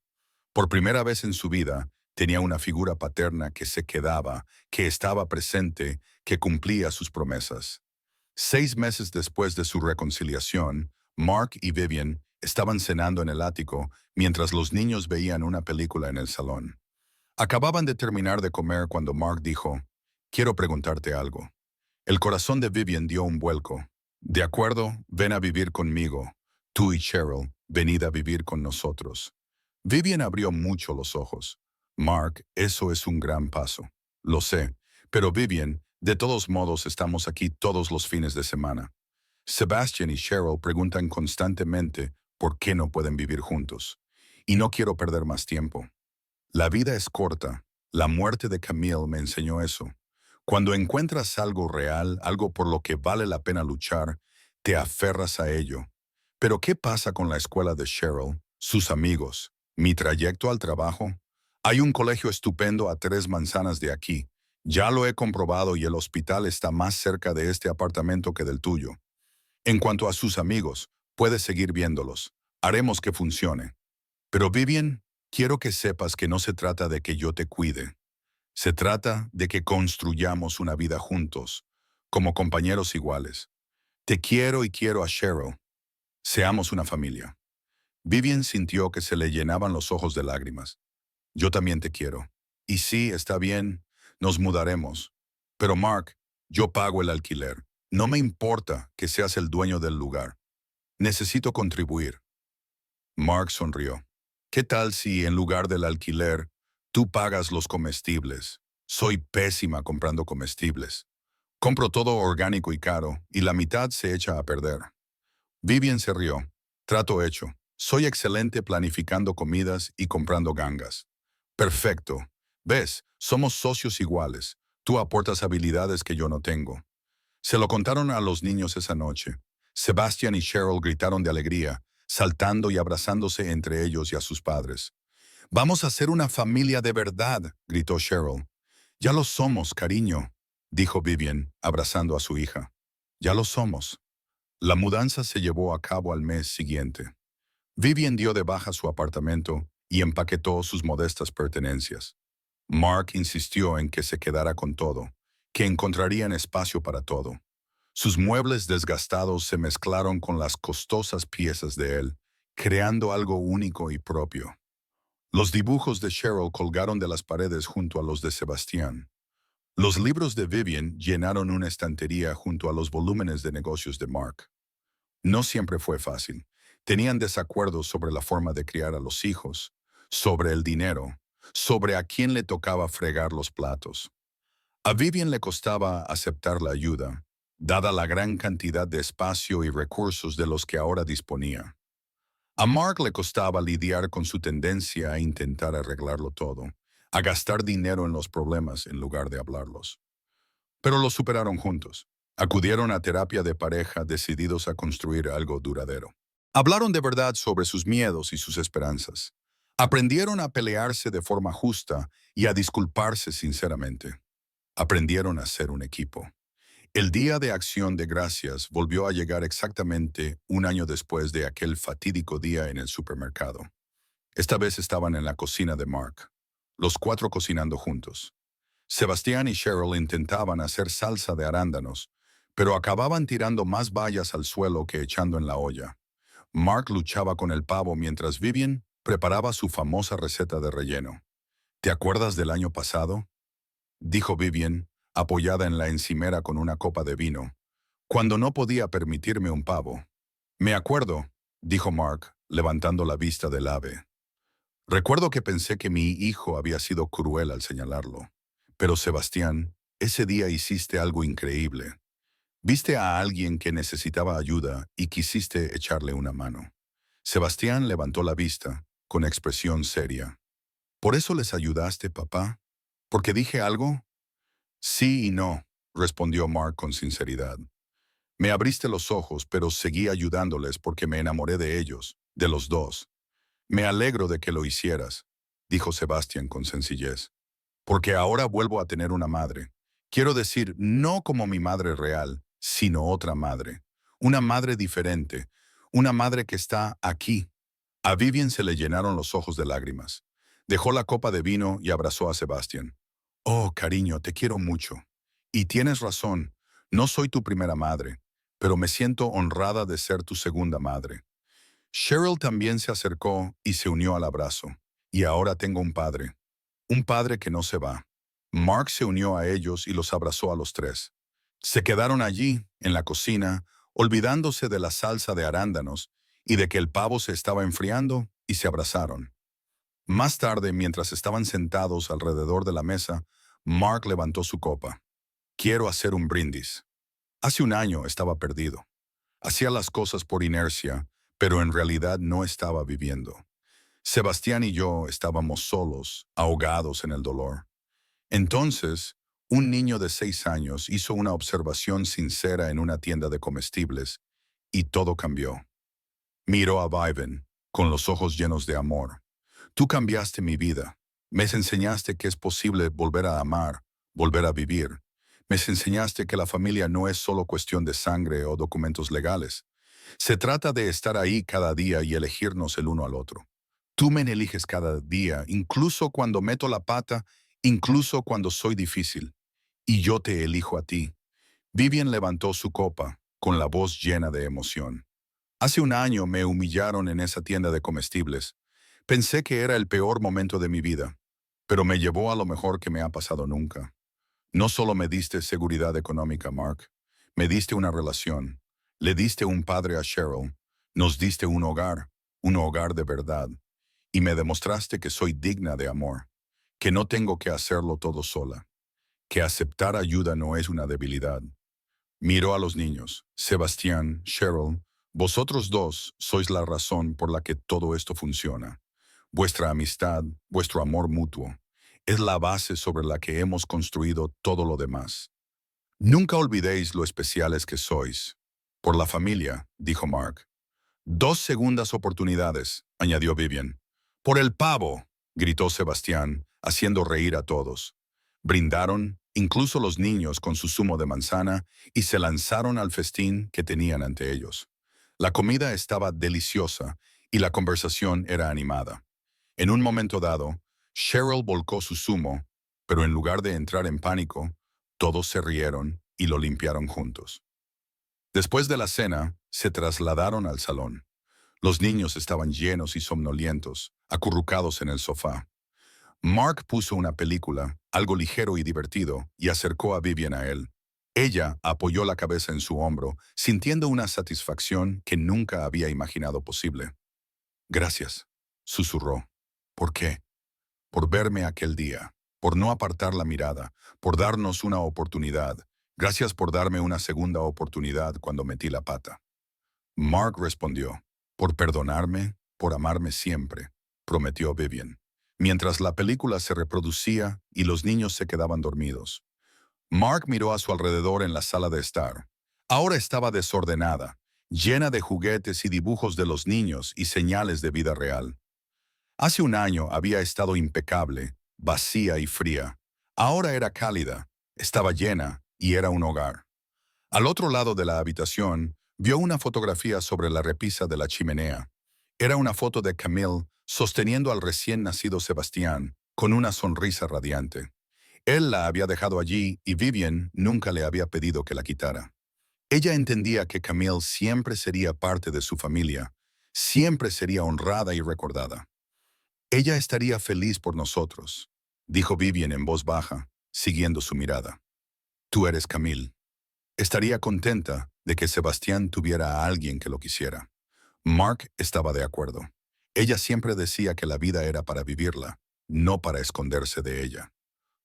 Por primera vez en su vida, tenía una figura paterna que se quedaba, que estaba presente, que cumplía sus promesas. 6 meses después de su reconciliación, Mark y Vivian estaban cenando en el ático mientras los niños veían una película en el salón. Acababan de terminar de comer cuando Mark dijo, «Quiero preguntarte algo». El corazón de Vivian dio un vuelco. «De acuerdo, ven a vivir conmigo. Tú y Cheryl, venid a vivir con nosotros». Vivian abrió mucho los ojos. «Mark, eso es un gran paso. Lo sé, pero Vivian, de todos modos estamos aquí todos los fines de semana». Sebastian y Cheryl preguntan constantemente por qué no pueden vivir juntos. Y no quiero perder más tiempo. La vida es corta. La muerte de Camille me enseñó eso. Cuando encuentras algo real, algo por lo que vale la pena luchar, te aferras a ello. Pero ¿qué pasa con la escuela de Cheryl, sus amigos, mi trayecto al trabajo? Hay un colegio estupendo a 3 manzanas de aquí. Ya lo he comprobado y el hospital está más cerca de este apartamento que del tuyo. En cuanto a sus amigos, puedes seguir viéndolos. Haremos que funcione. Pero Vivian, quiero que sepas que no se trata de que yo te cuide. Se trata de que construyamos una vida juntos, como compañeros iguales. Te quiero y quiero a Cheryl. Seamos una familia. Vivian sintió que se le llenaban los ojos de lágrimas. Yo también te quiero. Y sí, está bien, nos mudaremos. Pero Mark, yo pago el alquiler. No me importa que seas el dueño del lugar. Necesito contribuir. Mark sonrió. ¿Qué tal si, en lugar del alquiler, tú pagas los comestibles? Soy pésima comprando comestibles. Compro todo orgánico y caro, y la mitad se echa a perder. Vivian se rió. Trato hecho. Soy excelente planificando comidas y comprando gangas. Perfecto. ¿Ves? Somos socios iguales. Tú aportas habilidades que yo no tengo. Se lo contaron a los niños esa noche. Sebastian y Cheryl gritaron de alegría, saltando y abrazándose entre ellos y a sus padres. «Vamos a ser una familia de verdad», gritó Cheryl. «Ya lo somos, cariño», dijo Vivian, abrazando a su hija. «Ya lo somos». La mudanza se llevó a cabo al mes siguiente. Vivian dio de baja su apartamento y empaquetó sus modestas pertenencias. Mark insistió en que se quedara con todo, que encontrarían espacio para todo. Sus muebles desgastados se mezclaron con las costosas piezas de él, creando algo único y propio. Los dibujos de Cheryl colgaron de las paredes junto a los de Sebastián. Los libros de Vivian llenaron una estantería junto a los volúmenes de negocios de Mark. No siempre fue fácil. Tenían desacuerdos sobre la forma de criar a los hijos, sobre el dinero, sobre a quién le tocaba fregar los platos. A Vivian le costaba aceptar la ayuda, dada la gran cantidad de espacio y recursos de los que ahora disponía. A Mark le costaba lidiar con su tendencia a intentar arreglarlo todo, a gastar dinero en los problemas en lugar de hablarlos. Pero lo superaron juntos. Acudieron a terapia de pareja decididos a construir algo duradero. Hablaron de verdad sobre sus miedos y sus esperanzas. Aprendieron a pelearse de forma justa y a disculparse sinceramente. Aprendieron a ser un equipo. El Día de Acción de Gracias volvió a llegar exactamente un año después de aquel fatídico día en el supermercado. Esta vez estaban en la cocina de Mark, los cuatro cocinando juntos. Sebastián y Cheryl intentaban hacer salsa de arándanos, pero acababan tirando más bayas al suelo que echando en la olla. Mark luchaba con el pavo mientras Vivian preparaba su famosa receta de relleno. ¿Te acuerdas del año pasado?, dijo Vivian, apoyada en la encimera con una copa de vino, cuando no podía permitirme un pavo. «Me acuerdo», dijo Mark, levantando la vista del ave. Recuerdo que pensé que mi hijo había sido cruel al señalarlo. Pero Sebastián, ese día hiciste algo increíble. Viste a alguien que necesitaba ayuda y quisiste echarle una mano. Sebastián levantó la vista, con expresión seria. ¿Por eso les ayudaste, papá? ¿Porque dije algo? Sí y no, respondió Mark con sinceridad. Me abriste los ojos, pero seguí ayudándoles porque me enamoré de ellos, de los dos. Me alegro de que lo hicieras, dijo Sebastián con sencillez, porque ahora vuelvo a tener una madre. Quiero decir, no como mi madre real, sino otra madre. Una madre diferente, una madre que está aquí. A Vivian se le llenaron los ojos de lágrimas. Dejó la copa de vino y abrazó a Sebastián. Oh, cariño, te quiero mucho. Y tienes razón, no soy tu primera madre, pero me siento honrada de ser tu segunda madre. Cheryl también se acercó y se unió al abrazo. Y ahora tengo un padre que no se va. Mark se unió a ellos y los abrazó a los tres. Se quedaron allí, en la cocina, olvidándose de la salsa de arándanos y de que el pavo se estaba enfriando, y se abrazaron. Más tarde, mientras estaban sentados alrededor de la mesa, Mark levantó su copa. Quiero hacer un brindis. Hace un año estaba perdido. Hacía las cosas por inercia, pero en realidad no estaba viviendo. Sebastián y yo estábamos solos, ahogados en el dolor. Entonces, un niño de 6 años hizo una observación sincera en una tienda de comestibles, y todo cambió. Miró a Viven, con los ojos llenos de amor. Tú cambiaste mi vida. Me enseñaste que es posible volver a amar, volver a vivir. Me enseñaste que la familia no es solo cuestión de sangre o documentos legales. Se trata de estar ahí cada día y elegirnos el uno al otro. Tú me eliges cada día, incluso cuando meto la pata, incluso cuando soy difícil. Y yo te elijo a ti. Vivian levantó su copa, con la voz llena de emoción. Hace un año me humillaron en esa tienda de comestibles. Pensé que era el peor momento de mi vida, pero me llevó a lo mejor que me ha pasado nunca. No solo me diste seguridad económica, Mark, me diste una relación, le diste un padre a Cheryl, nos diste un hogar de verdad, y me demostraste que soy digna de amor, que no tengo que hacerlo todo sola, que aceptar ayuda no es una debilidad. Miró a los niños, Sebastián, Cheryl, vosotros dos sois la razón por la que todo esto funciona. Vuestra amistad, vuestro amor mutuo, es la base sobre la que hemos construido todo lo demás. Nunca olvidéis lo especiales que sois. Por la familia, dijo Mark. 2 segundas oportunidades, añadió Vivian. Por el pavo, gritó Sebastián, haciendo reír a todos. Brindaron, incluso los niños con su zumo de manzana, y se lanzaron al festín que tenían ante ellos. La comida estaba deliciosa y la conversación era animada. En un momento dado, Cheryl volcó su zumo, pero en lugar de entrar en pánico, todos se rieron y lo limpiaron juntos. Después de la cena, se trasladaron al salón. Los niños estaban llenos y somnolientos, acurrucados en el sofá. Mark puso una película, algo ligero y divertido, y acercó a Vivian a él. Ella apoyó la cabeza en su hombro, sintiendo una satisfacción que nunca había imaginado posible. Gracias, susurró. ¿Por qué? Por verme aquel día, por no apartar la mirada, por darnos una oportunidad. Gracias por darme una segunda oportunidad cuando metí la pata. Mark respondió, por perdonarme, por amarme siempre, prometió Vivian, mientras la película se reproducía y los niños se quedaban dormidos. Mark miró a su alrededor en la sala de estar. Ahora estaba desordenada, llena de juguetes y dibujos de los niños y señales de vida real. Hace un año había estado impecable, vacía y fría. Ahora era cálida, estaba llena y era un hogar. Al otro lado de la habitación, vio una fotografía sobre la repisa de la chimenea. Era una foto de Camille sosteniendo al recién nacido Sebastián, con una sonrisa radiante. Él la había dejado allí y Vivian nunca le había pedido que la quitara. Ella entendía que Camille siempre sería parte de su familia, siempre sería honrada y recordada. Ella estaría feliz por nosotros, dijo Vivian en voz baja, siguiendo su mirada. Tú eres Camille. Estaría contenta de que Sebastián tuviera a alguien que lo quisiera. Mark estaba de acuerdo. Ella siempre decía que la vida era para vivirla, no para esconderse de ella.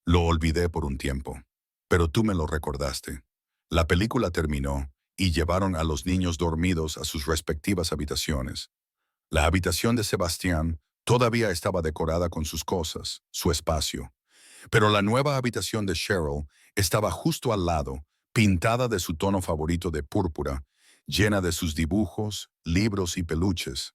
Lo olvidé por un tiempo, pero tú me lo recordaste. La película terminó y llevaron a los niños dormidos a sus respectivas habitaciones. La habitación de Sebastián todavía estaba decorada con sus cosas, su espacio, pero la nueva habitación de Cheryl estaba justo al lado, pintada de su tono favorito de púrpura, llena de sus dibujos, libros y peluches.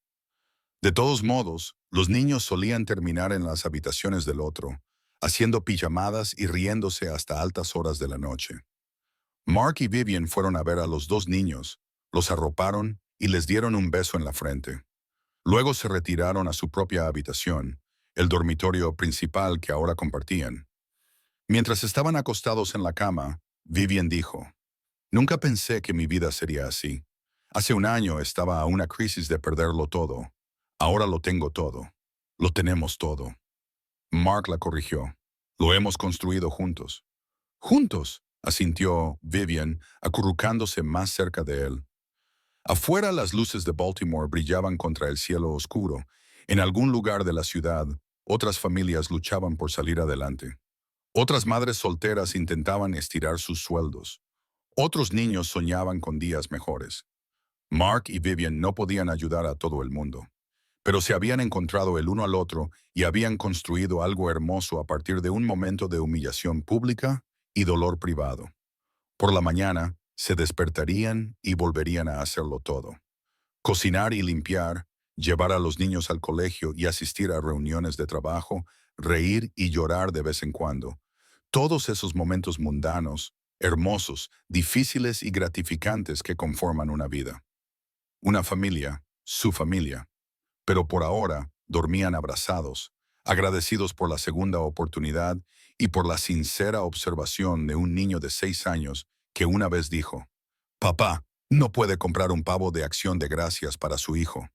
De todos modos, los niños solían terminar en las habitaciones del otro, haciendo pijamadas y riéndose hasta altas horas de la noche. Mark y Vivian fueron a ver a los dos niños, los arroparon y les dieron un beso en la frente. Luego se retiraron a su propia habitación, el dormitorio principal que ahora compartían. Mientras estaban acostados en la cama, Vivian dijo, «Nunca pensé que mi vida sería así. Hace un año estaba a una crisis de perderlo todo. Ahora lo tengo todo. Lo tenemos todo». Mark la corrigió. «Lo hemos construido juntos». «Juntos», asintió Vivian, acurrucándose más cerca de él. Afuera las luces de Baltimore brillaban contra el cielo oscuro. En algún lugar de la ciudad, otras familias luchaban por salir adelante. Otras madres solteras intentaban estirar sus sueldos. Otros niños soñaban con días mejores. Mark y Vivian no podían ayudar a todo el mundo, pero se habían encontrado el uno al otro y habían construido algo hermoso a partir de un momento de humillación pública y dolor privado. Por la mañana, se despertarían y volverían a hacerlo todo. Cocinar y limpiar, llevar a los niños al colegio y asistir a reuniones de trabajo, reír y llorar de vez en cuando. Todos esos momentos mundanos, hermosos, difíciles y gratificantes que conforman una vida. Una familia, su familia. Pero por ahora dormían abrazados, agradecidos por la segunda oportunidad y por la sincera observación de un niño de 6 años que una vez dijo, «Papá, no puede comprar un pavo de acción de gracias para su hijo».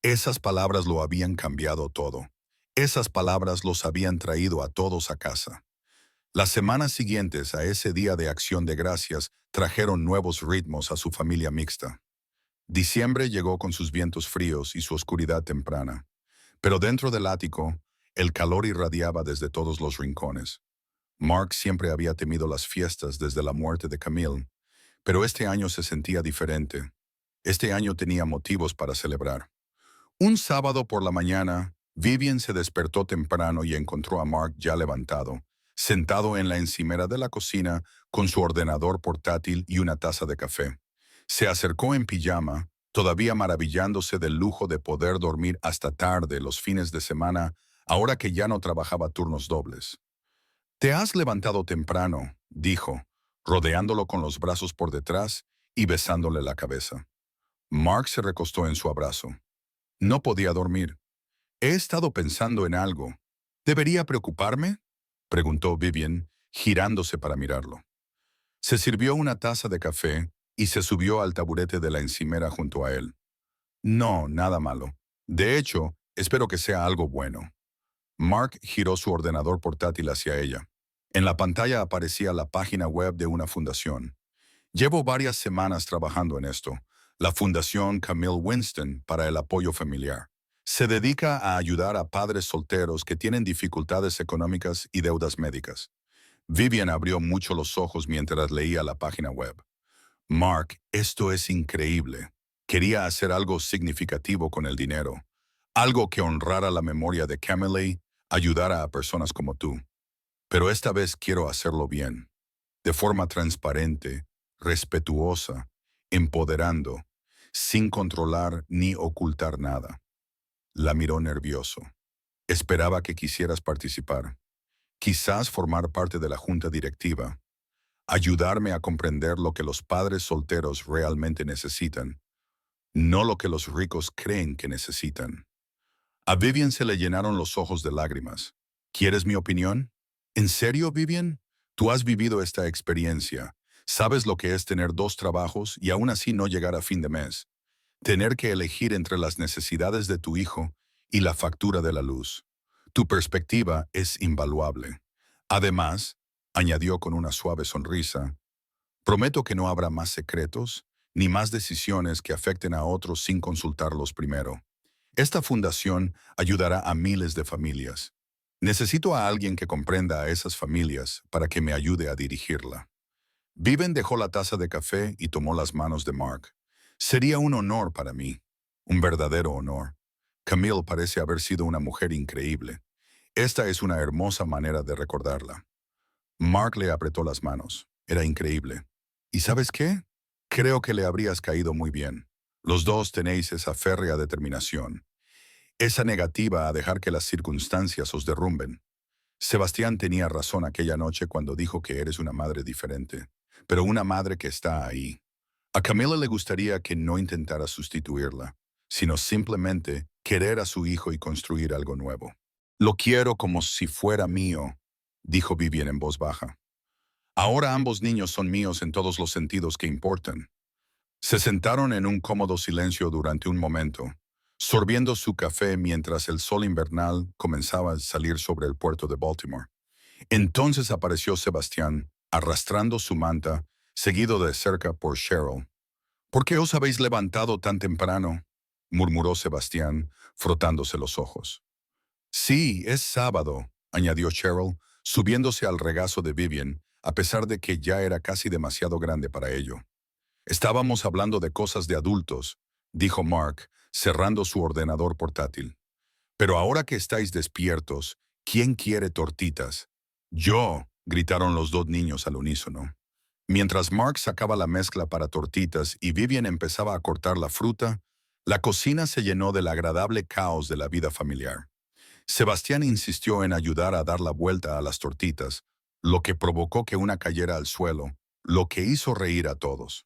Esas palabras lo habían cambiado todo. Esas palabras los habían traído a todos a casa. Las semanas siguientes a ese día de acción de gracias trajeron nuevos ritmos a su familia mixta. Diciembre llegó con sus vientos fríos y su oscuridad temprana, pero dentro del ático, el calor irradiaba desde todos los rincones. Mark siempre había temido las fiestas desde la muerte de Camille, pero este año se sentía diferente. Este año tenía motivos para celebrar. Un sábado por la mañana, Vivian se despertó temprano y encontró a Mark ya levantado, sentado en la encimera de la cocina con su ordenador portátil y una taza de café. Se acercó en pijama, todavía maravillándose del lujo de poder dormir hasta tarde los fines de semana, ahora que ya no trabajaba turnos dobles. «Te has levantado temprano», dijo, rodeándolo con los brazos por detrás y besándole la cabeza. Mark se recostó en su abrazo. No podía dormir. «He estado pensando en algo. ¿Debería preocuparme?», preguntó Vivian, girándose para mirarlo. Se sirvió una taza de café y se subió al taburete de la encimera junto a él. «No, nada malo. De hecho, espero que sea algo bueno». Mark giró su ordenador portátil hacia ella. En la pantalla aparecía la página web de una fundación. «Llevo varias semanas trabajando en esto. La Fundación Camille Winston para el Apoyo Familiar. Se dedica a ayudar a padres solteros que tienen dificultades económicas y deudas médicas». Vivian abrió mucho los ojos mientras leía la página web. «Mark, esto es increíble. Quería hacer algo significativo con el dinero. Algo que honrara la memoria de Camille, ayudara a personas como tú. Pero esta vez quiero hacerlo bien, de forma transparente, respetuosa, empoderando, sin controlar ni ocultar nada». La miró nervioso. «Esperaba que quisieras participar. Quizás formar parte de la junta directiva. Ayudarme a comprender lo que los padres solteros realmente necesitan, no lo que los ricos creen que necesitan». A Vivian se le llenaron los ojos de lágrimas. «¿Quieres mi opinión? ¿En serio, Vivian? Tú has vivido esta experiencia. Sabes lo que es tener dos trabajos y aún así no llegar a fin de mes. Tener que elegir entre las necesidades de tu hijo y la factura de la luz. Tu perspectiva es invaluable. Además», añadió con una suave sonrisa, «prometo que no habrá más secretos ni más decisiones que afecten a otros sin consultarlos primero. Esta fundación ayudará a miles de familias. Necesito a alguien que comprenda a esas familias para que me ayude a dirigirla. Vivian dejó la taza de café y tomó las manos de Mark. Sería un honor para mí, un verdadero honor. Camille parece haber sido una mujer increíble. Esta es una hermosa manera de recordarla. Mark le apretó las manos. Era increíble. ¿Y sabes qué? Creo que le habrías caído muy bien. Los dos tenéis esa férrea determinación, esa negativa a dejar que las circunstancias os derrumben. Sebastián tenía razón aquella noche cuando dijo que eres una madre diferente, pero una madre que está ahí. A Camila le gustaría que no intentara sustituirla, sino simplemente querer a su hijo y construir algo nuevo. Lo quiero como si fuera mío, dijo Vivian en voz baja. Ahora ambos niños son míos en todos los sentidos que importan. Se sentaron en un cómodo silencio durante un momento, sorbiendo su café mientras el sol invernal comenzaba a salir sobre el puerto de Baltimore. Entonces apareció Sebastián, arrastrando su manta, seguido de cerca por Cheryl. ¿Por qué os habéis levantado tan temprano?, murmuró Sebastián, frotándose los ojos. Sí, es sábado, añadió Cheryl, subiéndose al regazo de Vivian, a pesar de que ya era casi demasiado grande para ello. Estábamos hablando de cosas de adultos, dijo Mark, cerrando su ordenador portátil. Pero ahora que estáis despiertos, ¿quién quiere tortitas? Yo, gritaron los dos niños al unísono. Mientras Mark sacaba la mezcla para tortitas y Vivian empezaba a cortar la fruta, la cocina se llenó del agradable caos de la vida familiar. Sebastián insistió en ayudar a dar la vuelta a las tortitas, lo que provocó que una cayera al suelo, lo que hizo reír a todos.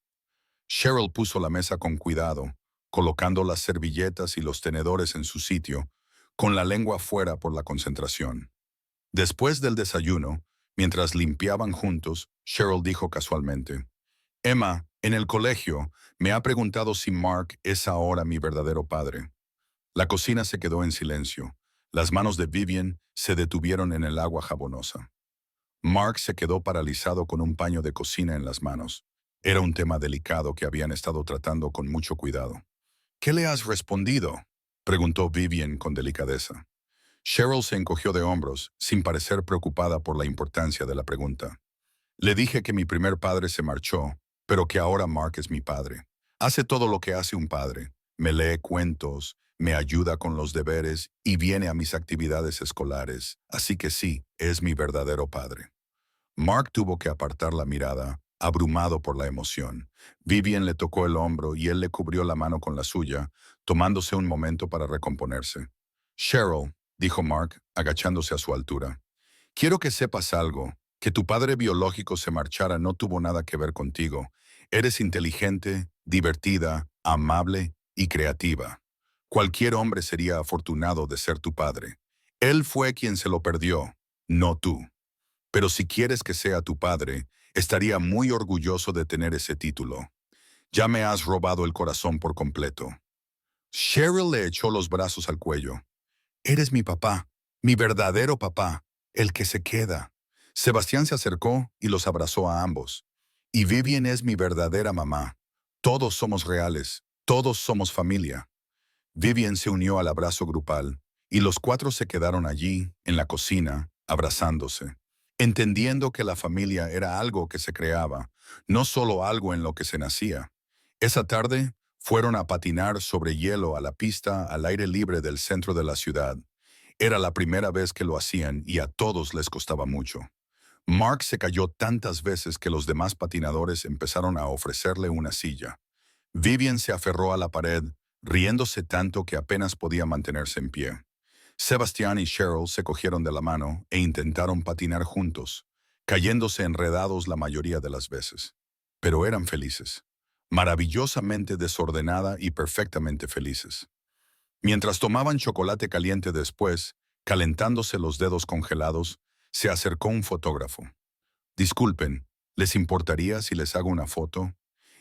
Cheryl puso la mesa con cuidado, colocando las servilletas y los tenedores en su sitio, con la lengua fuera por la concentración. Después del desayuno, mientras limpiaban juntos, Cheryl dijo casualmente, «Emma, en el colegio, me ha preguntado si Mark es ahora mi verdadero padre». La cocina se quedó en silencio. Las manos de Vivian se detuvieron en el agua jabonosa. Mark se quedó paralizado con un paño de cocina en las manos. Era un tema delicado que habían estado tratando con mucho cuidado. «¿Qué le has respondido?», preguntó Vivian con delicadeza. Cheryl se encogió de hombros, sin parecer preocupada por la importancia de la pregunta. «Le dije que mi primer padre se marchó, pero que ahora Mark es mi padre. Hace todo lo que hace un padre. Me lee cuentos, me ayuda con los deberes y viene a mis actividades escolares. Así que sí, es mi verdadero padre». Mark tuvo que apartar la mirada, abrumado por la emoción. Vivian le tocó el hombro y él le cubrió la mano con la suya, tomándose un momento para recomponerse. «Cheryl», dijo Mark, agachándose a su altura, «quiero que sepas algo, que tu padre biológico se marchara no tuvo nada que ver contigo. Eres inteligente, divertida, amable y creativa. Cualquier hombre sería afortunado de ser tu padre. Él fue quien se lo perdió, no tú. Pero si quieres que sea tu padre, estaría muy orgulloso de tener ese título. Ya me has robado el corazón por completo». Cheryl le echó los brazos al cuello. «Eres mi papá, mi verdadero papá, el que se queda». Sebastián se acercó y los abrazó a ambos. «Y Vivian es mi verdadera mamá. Todos somos reales, todos somos familia». Vivian se unió al abrazo grupal, y los cuatro se quedaron allí, en la cocina, abrazándose, entendiendo que la familia era algo que se creaba, no solo algo en lo que se nacía. Esa tarde, fueron a patinar sobre hielo a la pista al aire libre del centro de la ciudad. Era la primera vez que lo hacían y a todos les costaba mucho. Mark se cayó tantas veces que los demás patinadores empezaron a ofrecerle una silla. Vivian se aferró a la pared, riéndose tanto que apenas podía mantenerse en pie. Sebastián y Cheryl se cogieron de la mano e intentaron patinar juntos, cayéndose enredados la mayoría de las veces. Pero eran felices, maravillosamente desordenada y perfectamente felices. Mientras tomaban chocolate caliente después, calentándose los dedos congelados, se acercó un fotógrafo. «Disculpen, ¿les importaría si les hago una foto?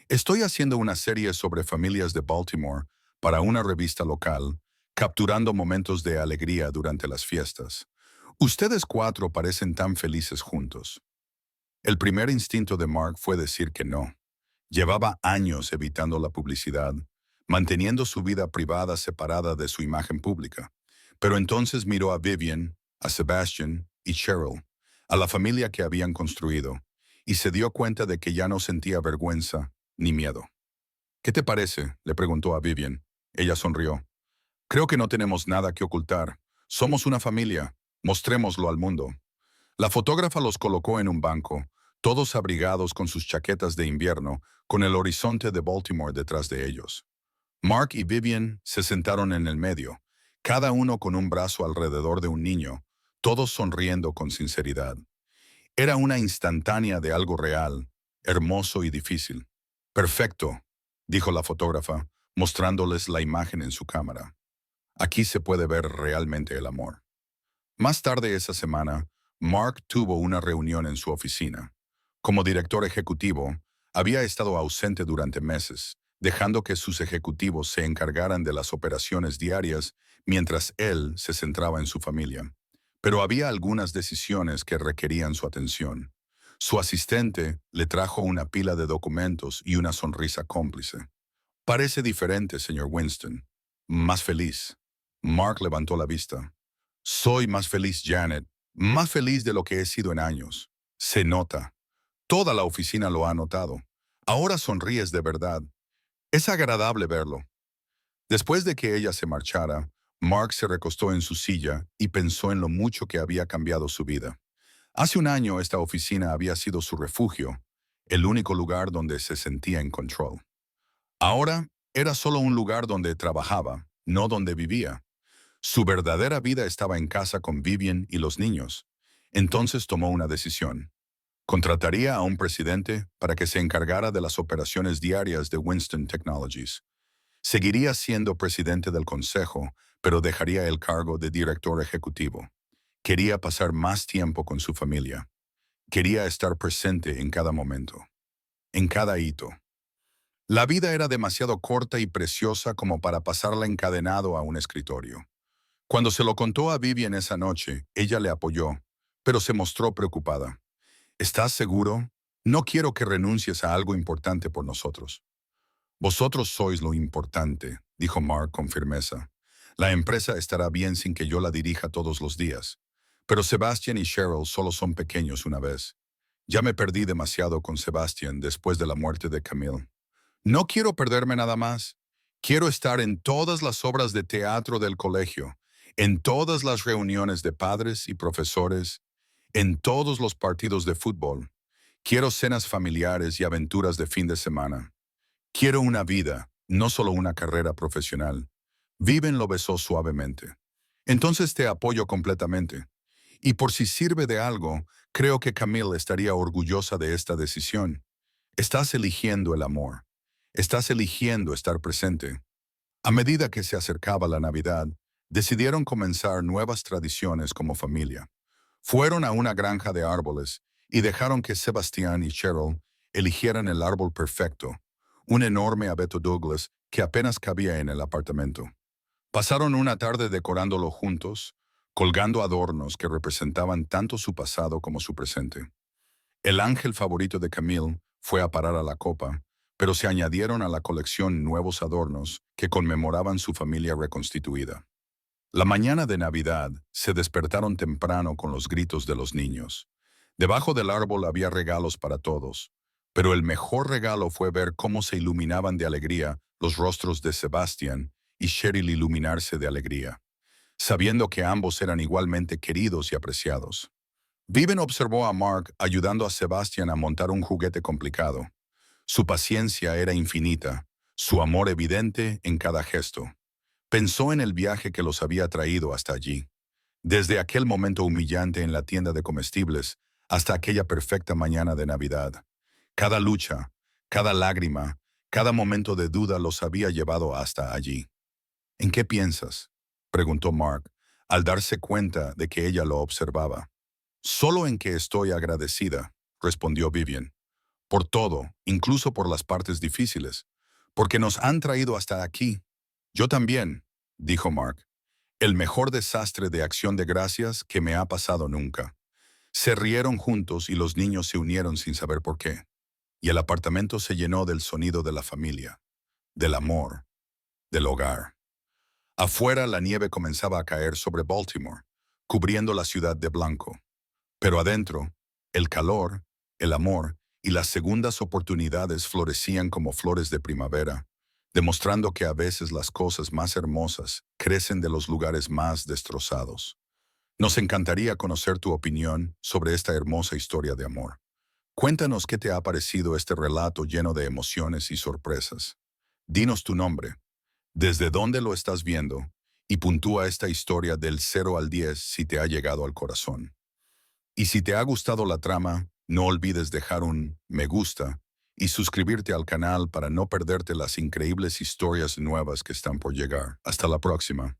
Estoy haciendo una serie sobre familias de Baltimore para una revista local, capturando momentos de alegría durante las fiestas. Ustedes cuatro parecen tan felices juntos». El primer instinto de Mark fue decir que no. Llevaba años evitando la publicidad, manteniendo su vida privada separada de su imagen pública. Pero entonces miró a Vivian, a Sebastian y Cheryl, a la familia que habían construido, y se dio cuenta de que ya no sentía vergüenza ni miedo. ¿Qué te parece?, le preguntó a Vivian. Ella sonrió. Creo que no tenemos nada que ocultar. Somos una familia. Mostrémoslo al mundo. La fotógrafa los colocó en un banco, todos abrigados con sus chaquetas de invierno, con el horizonte de Baltimore detrás de ellos. Mark y Vivian se sentaron en el medio, cada uno con un brazo alrededor de un niño, todos sonriendo con sinceridad. Era una instantánea de algo real, hermoso y difícil. Perfecto, dijo la fotógrafa, mostrándoles la imagen en su cámara. Aquí se puede ver realmente el amor. Más tarde esa semana, Mark tuvo una reunión en su oficina. Como director ejecutivo, había estado ausente durante meses, dejando que sus ejecutivos se encargaran de las operaciones diarias mientras él se centraba en su familia. Pero había algunas decisiones que requerían su atención. Su asistente le trajo una pila de documentos y una sonrisa cómplice. Parece diferente, señor Winston. Más feliz. Mark levantó la vista. Soy más feliz, Janet. Más feliz de lo que he sido en años. Se nota. Toda la oficina lo ha notado. Ahora sonríes de verdad. Es agradable verlo. Después de que ella se marchara, Mark se recostó en su silla y pensó en lo mucho que había cambiado su vida. Hace un año esta oficina había sido su refugio, el único lugar donde se sentía en control. Ahora era solo un lugar donde trabajaba, no donde vivía. Su verdadera vida estaba en casa con Vivian y los niños. Entonces tomó una decisión. Contrataría a un presidente para que se encargara de las operaciones diarias de Winston Technologies. Seguiría siendo presidente del consejo, pero dejaría el cargo de director ejecutivo. Quería pasar más tiempo con su familia. Quería estar presente en cada momento, en cada hito. La vida era demasiado corta y preciosa como para pasarla encadenado a un escritorio. Cuando se lo contó a Vivian esa noche, ella le apoyó, pero se mostró preocupada. ¿Estás seguro? No quiero que renuncies a algo importante por nosotros. Vosotros sois lo importante, dijo Mark con firmeza. La empresa estará bien sin que yo la dirija todos los días. Pero Sebastian y Cheryl solo son pequeños una vez. Ya me perdí demasiado con Sebastian después de la muerte de Camille. No quiero perderme nada más. Quiero estar en todas las obras de teatro del colegio, en todas las reuniones de padres y profesores, en todos los partidos de fútbol. Quiero cenas familiares y aventuras de fin de semana. Quiero una vida, no solo una carrera profesional. Viven lo besó suavemente. Entonces te apoyo completamente. Y por si sirve de algo, creo que Camille estaría orgullosa de esta decisión. Estás eligiendo el amor. Estás eligiendo estar presente. A medida que se acercaba la Navidad, decidieron comenzar nuevas tradiciones como familia. Fueron a una granja de árboles y dejaron que Sebastián y Cheryl eligieran el árbol perfecto, un enorme abeto Douglas que apenas cabía en el apartamento. Pasaron una tarde decorándolo juntos, colgando adornos que representaban tanto su pasado como su presente. El ángel favorito de Camille fue a parar a la copa, pero se añadieron a la colección nuevos adornos que conmemoraban su familia reconstituida. La mañana de Navidad se despertaron temprano con los gritos de los niños. Debajo del árbol había regalos para todos, pero el mejor regalo fue ver cómo se iluminaban de alegría los rostros de Sebastian y Cheryl iluminarse de alegría, sabiendo que ambos eran igualmente queridos y apreciados. Viven observó a Mark ayudando a Sebastian a montar un juguete complicado. Su paciencia era infinita, su amor evidente en cada gesto. Pensó en el viaje que los había traído hasta allí, desde aquel momento humillante en la tienda de comestibles hasta aquella perfecta mañana de Navidad. Cada lucha, cada lágrima, cada momento de duda los había llevado hasta allí. ¿En qué piensas?, preguntó Mark, al darse cuenta de que ella lo observaba. Solo en que estoy agradecida, respondió Vivian. Por todo, incluso por las partes difíciles, porque nos han traído hasta aquí. Yo también, dijo Mark. El mejor desastre de acción de gracias que me ha pasado nunca. Se rieron juntos y los niños se unieron sin saber por qué. Y el apartamento se llenó del sonido de la familia, del amor, del hogar. Afuera la nieve comenzaba a caer sobre Baltimore, cubriendo la ciudad de blanco. Pero adentro, el calor, el amor y las segundas oportunidades florecían como flores de primavera, demostrando que a veces las cosas más hermosas crecen de los lugares más destrozados. Nos encantaría conocer tu opinión sobre esta hermosa historia de amor. Cuéntanos qué te ha parecido este relato lleno de emociones y sorpresas. Dinos tu nombre, desde dónde lo estás viendo, y puntúa esta historia del 0 al 10 si te ha llegado al corazón. Y si te ha gustado la trama, no olvides dejar un me gusta y suscribirte al canal para no perderte las increíbles historias nuevas que están por llegar. Hasta la próxima.